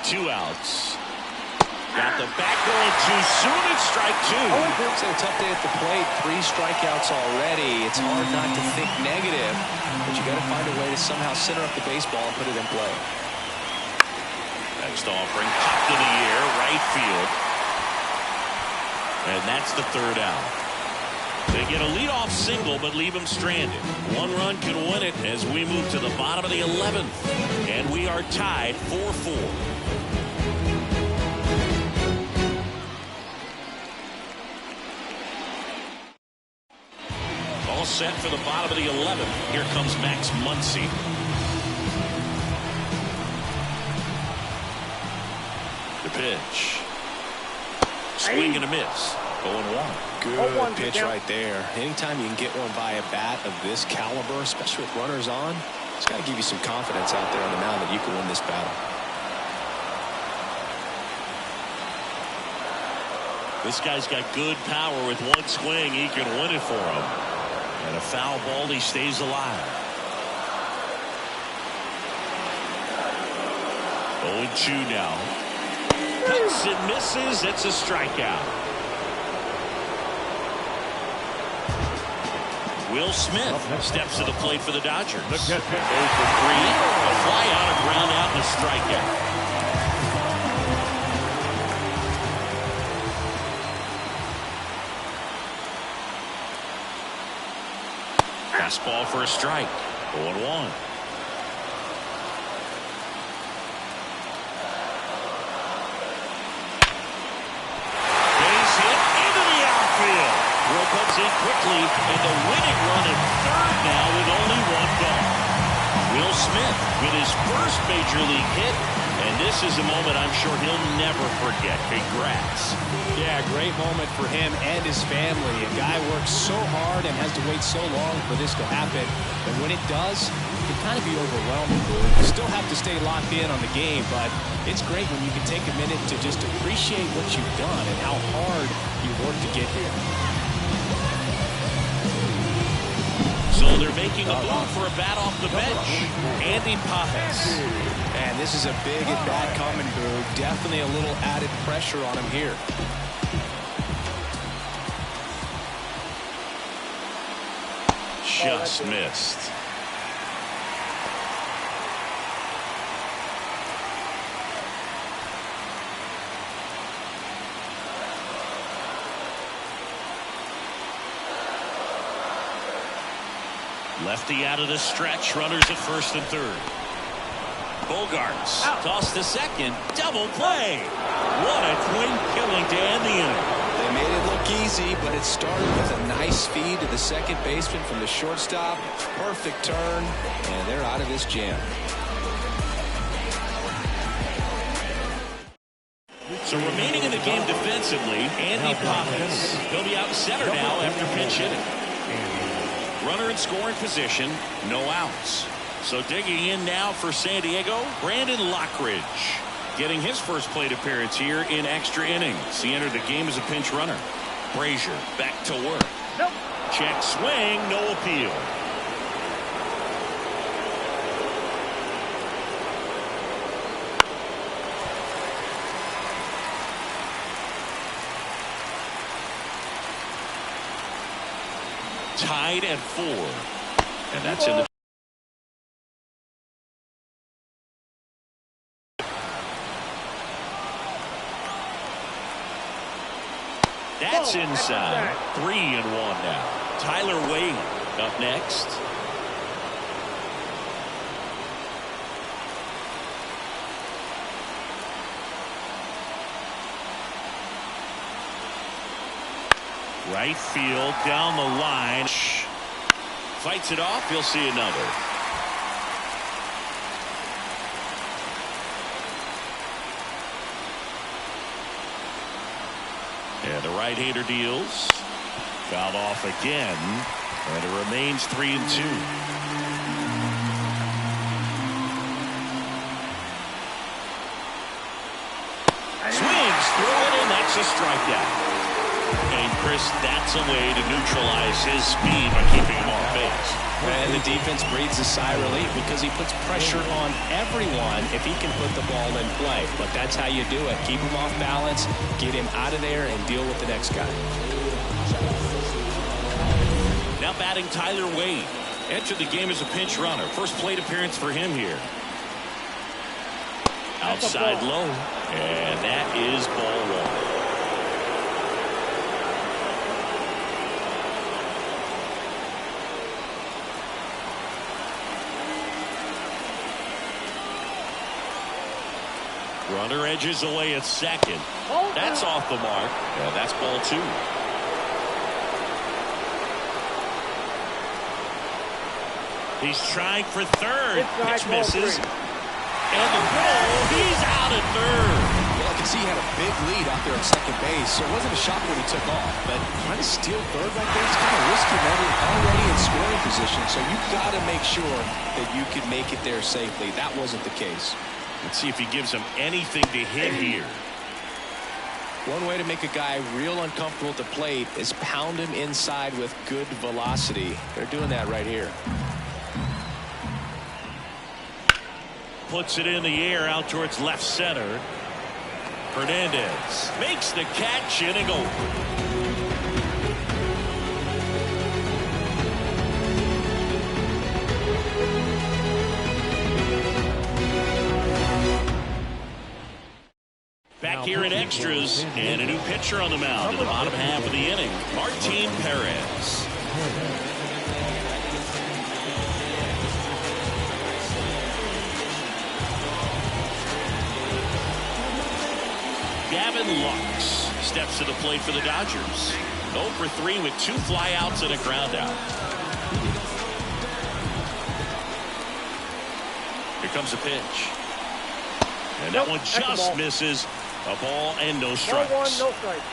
Two outs. Got the back going too soon. It's strike 2. It's a tough day at the plate. 3 strikeouts already. It's hard not to think negative, but you got to find a way to somehow center up the baseball and put it in play. Next offering, popped in the air, right field. And that's the third out. They get a leadoff single, but leave him stranded. 1 run can win it as we move to the bottom of the 11th. And we are tied 4-4. all set for the bottom of the 11th. Here comes Max Muncy. The pitch. Swing and a miss. 0-1. Good pitch right there. Anytime you can get one by a bat of this caliber, especially with runners on, it's got to give you some confidence out there on the mound that you can win this battle. This guy's got good power. With one swing, he can win it for him. And a foul ball, he stays alive. 0-2 now. Hits and misses. It's a strikeout. Will Smith steps to the plate for the Dodgers. 0 for 3. A fly out, a ground out, and a strikeout. Fastball for a strike. 0-1. Base hit into the outfield. Will comes in quickly, and the winning run at third now with only one gone. Will Smith with his first major league hit, and this is a moment I'm sure he'll never forget. Congrats. Yeah, great moment for him and his family. A guy works so hard and has to wait so long for this to happen. And when it does, it can kind of be overwhelming. You still have to stay locked in on the game, but it's great when you can take a minute to just appreciate what you've done and how hard you worked to get here. So they're making a move for a bat off the bench. Andy Padres. And this is a big at-bat coming, Boo. Definitely a little added pressure on him here. Just missed. Lefty out of the stretch. Runners at first and third. Bogarts toss to second. Double play. What a clean killing to end the inning. They made it look easy, but it started with a nice feed to the second baseman from the shortstop. Perfect turn, and they're out of this jam. So remaining in the game defensively, Andy Padres. He'll be out in center now after pinch hitting. Runner in scoring position, no outs. So digging in now for San Diego, Brandon Lockridge. Getting his first plate appearance here in extra innings. He entered the game as a pinch runner. Brazier back to work. Nope. Check swing, no appeal. Tied at 4. And that's in the That's inside. 3-1 now. Tyler Wade up next. Right field down the line. Fights it off. You'll see another. And the right-hander deals. Fouled off again. And it remains 3-2. Swings through it, and that's a strikeout. And Chris, that's a way to neutralize his speed by keeping him off base. And the defense breathes a sigh of relief because he puts pressure on everyone if he can put the ball in play. But that's how you do it. Keep him off balance, get him out of there, and deal with the next guy. Now batting Tyler Wade. Entered the game as a pinch runner. First plate appearance for him here. Outside low. And that is ball 1. Runner edges away at second. That's off the mark. And that's ball 2. He's trying for third. Inside, Pitch ball misses. 3. And the throw, he's out at third. Well, I can see he had a big lead out there at second base, so it wasn't a shock when he took off. But trying to steal third right there is kind of risky, man. You're already in scoring position, so you've got to make sure that you can make it there safely. That wasn't the case. Let's see if he gives him anything to hit here. One way to make a guy real uncomfortable at the plate is pound him inside with good velocity. They're doing that right here. Puts it in the air out towards left center. Hernandez makes the catch, inning over. Back here in extras, and a new pitcher on the mound in the bottom half of the inning, Martin Perez. Gavin Lux steps to the plate for the Dodgers. 0 for 3 with 2 flyouts and a ground out. Here comes a pitch. And that one just misses. A ball and no strikes. Ball 1, no strikes.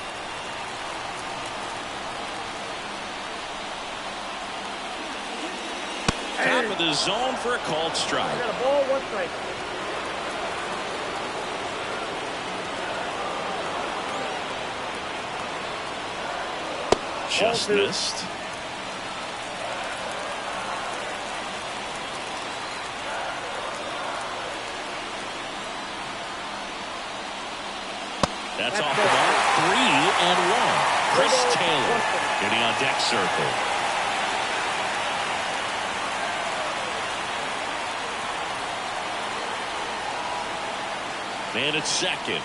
Top of the zone for a called strike. Got a ball, 1 strike. Just missed. That's off the mark. 3-1. Chris Taylor getting on deck circle. Man at second.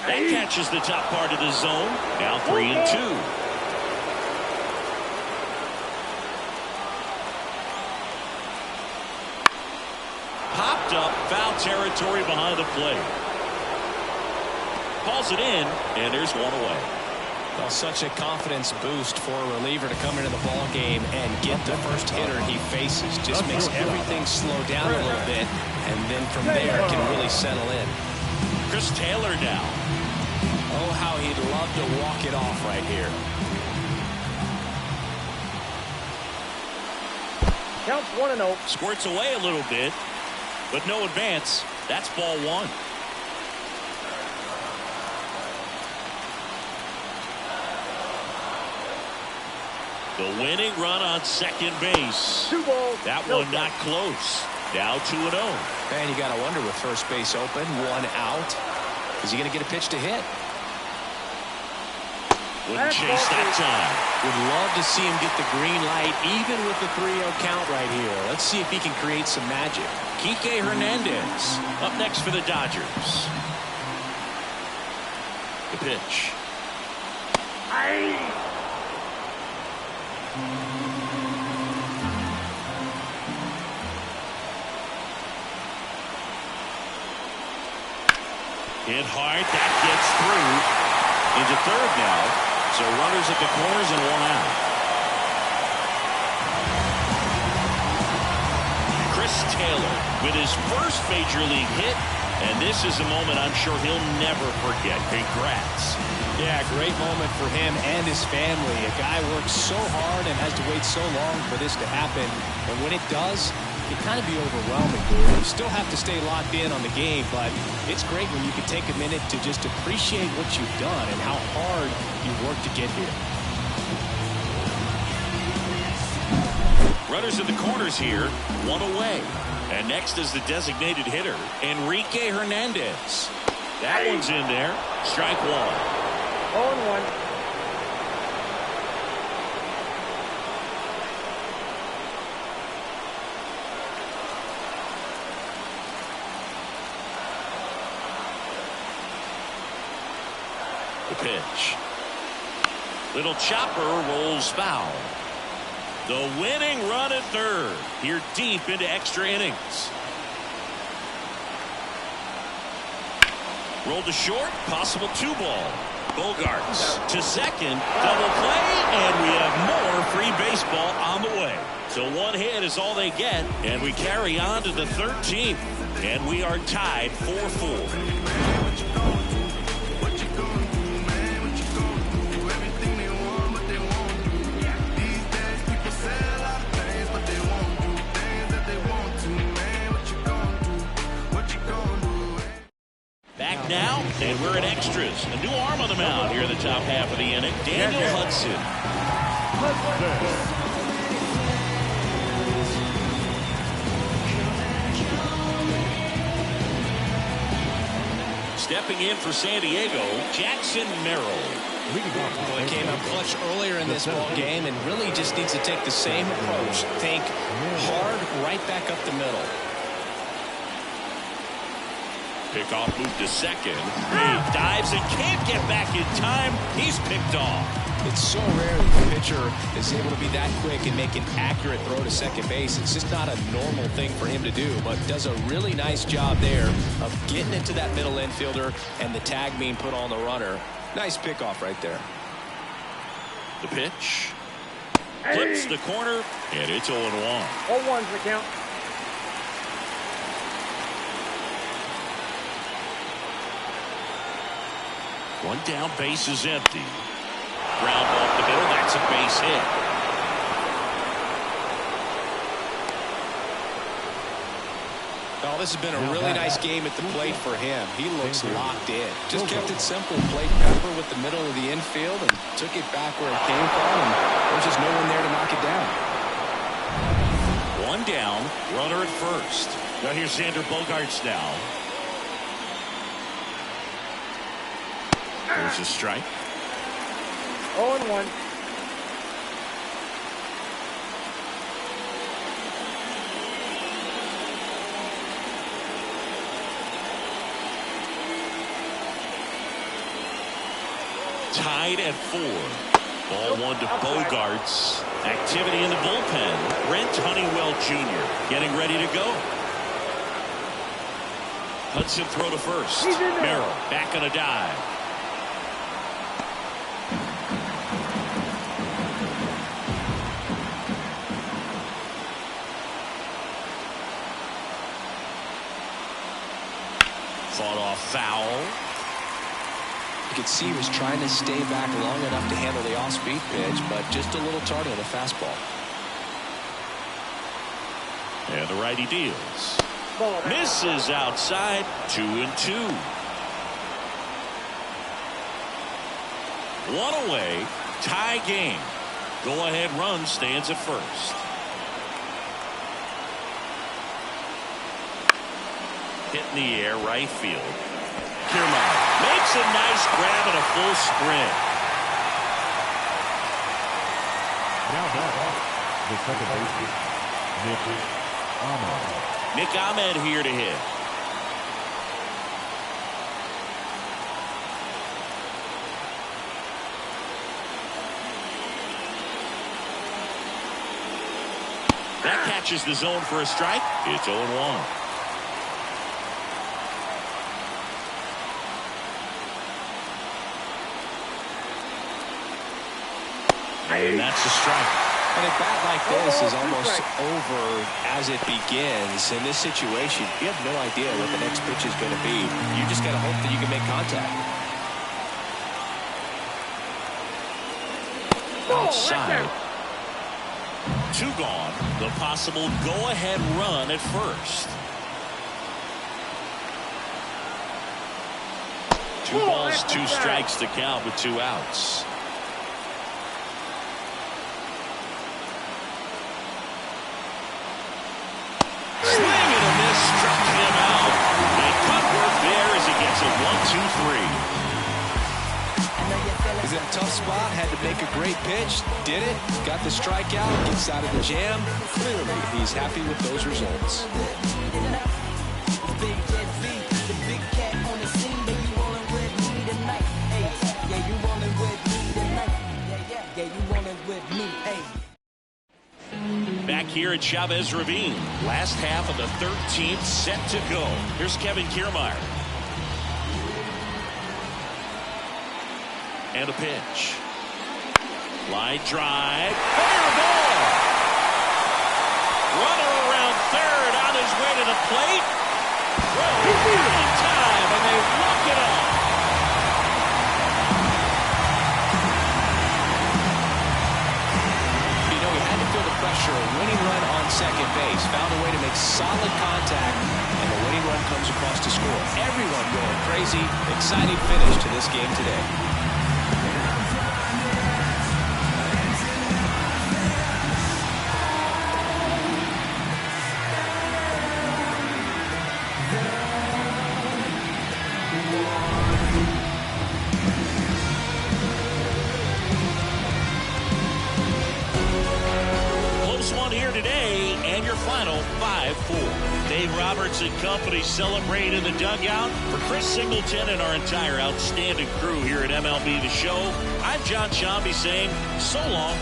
That catches the top part of the zone. Now 3-2. Popped up, foul territory behind the plate. Calls it in, and there's one away. Well, such a confidence boost for a reliever to come into the ball game and get the first hitter he faces. Just makes everything slow down a little bit, and then from there can really settle in. Chris Taylor now. Oh, how he'd love to walk it off right here. Counts 1-0. Squirts away a little bit, but no advance. That's ball 1. The winning run on second base. 2 balls. That no one not close. Now 2-0. Man, you got to wonder with first base open, 1 out. Is he going to get a pitch to hit? Wouldn't chase that time. Would love to see him get the green light, even with the 3-0 count right here. Let's see if he can create some magic. Kike Hernandez up next for the Dodgers. The pitch. Hit hard. That gets through into third now. So runners at the corners and 1 out. Chris Taylor with his first major league hit. And this is a moment I'm sure he'll never forget. Congrats. Yeah, great moment for him and his family. A guy works so hard and has to wait so long for this to happen. And when it does, it can kind of be overwhelming. You still have to stay locked in on the game, but it's great when you can take a minute to just appreciate what you've done and how hard you worked to get here. Runners in the corners here, 1 away. And next is the designated hitter, Enrique Hernandez. That one's in there. Strike 1. 0-1. The pitch. Little chopper rolls foul. The winning run at third. Here deep into extra innings. Rolled to short. Possible 2-ball. Bogarts to second. Double play. And we have more free base baseball on the way. So one hit is all they get, and we carry on to the 13th, and we are tied 4-4. Back now, and we're in extras. A new arm on the mound here in the top half of the inning. Daniel Hudson. Stepping in for San Diego, Jackson Merrill. Well, he came up clutch earlier in this ball game and really just needs to take the same approach. Think hard right back up the middle. Pickoff move to second. He dives and can't get back in time. He's picked off. It's so rare that the pitcher is able to be that quick and make an accurate throw to second base. It's just not a normal thing for him to do, but does a really nice job there of getting into that middle infielder and the tag being put on the runner. Nice pickoff right there. The pitch. Flips the corner, and it's 0-1. 0-1's the count. One down, base is empty. Ground off the middle, that's a base hit. Oh, this has been a really nice game at the plate for him. He looks locked in. Just kept it simple. Played pepper with the middle of the infield and took it back where it came from. And there's just no one there to knock it down. One down, runner at first. Now here's Xander Bogaerts now. There's a strike. 0-1. Tied at 4. Ball one to Bogaerts. Activity in the bullpen. Brent Honeywell Jr. getting ready to go. Hudson throw to first. Merrill back on a dive. Fought off foul. You could see he was trying to stay back long enough to handle the off-speed pitch, but just a little tardy on the fastball. And the righty deals. Misses outside. 2-2. One away. Tie game. Go-ahead run stands at first. Hit in the air, right field. Kiermaier makes a nice grab and a full sprint. Now back, the second baseman, Nick Ahmed here to hit. That catches the zone for a strike. It's 0-1. And that's a strike. And a bat like this is almost over as it begins. In this situation, you have no idea what the next pitch is going to be. You just got to hope that you can make contact. Outside. 2 gone. The possible go-ahead run at first. 2 balls, 2 strikes to count with 2 outs. Swing and a miss, struck him out. And good work there as he gets a 1-2-3. He's in a tough spot, had to make a great pitch, did it, got the strikeout, gets out of the jam. Clearly, he's happy with those results. Back here at Chavez Ravine. Last half of the 13th set to go. Here's Kevin Kiermaier. And a pitch. Line drive. Fair ball. Runner around third on his way to the plate. In time, and they walk it off. You know, he had to feel the pressure. A winning run on second base. Found a way to make solid contact, and the winning run comes across to score. Everyone going crazy. Exciting finish to this game today. Here today, and your final 5-4. Dave Roberts and company celebrate in the dugout. For Chris Singleton and our entire outstanding crew here at MLB The Show, I'm John Shambi saying so long.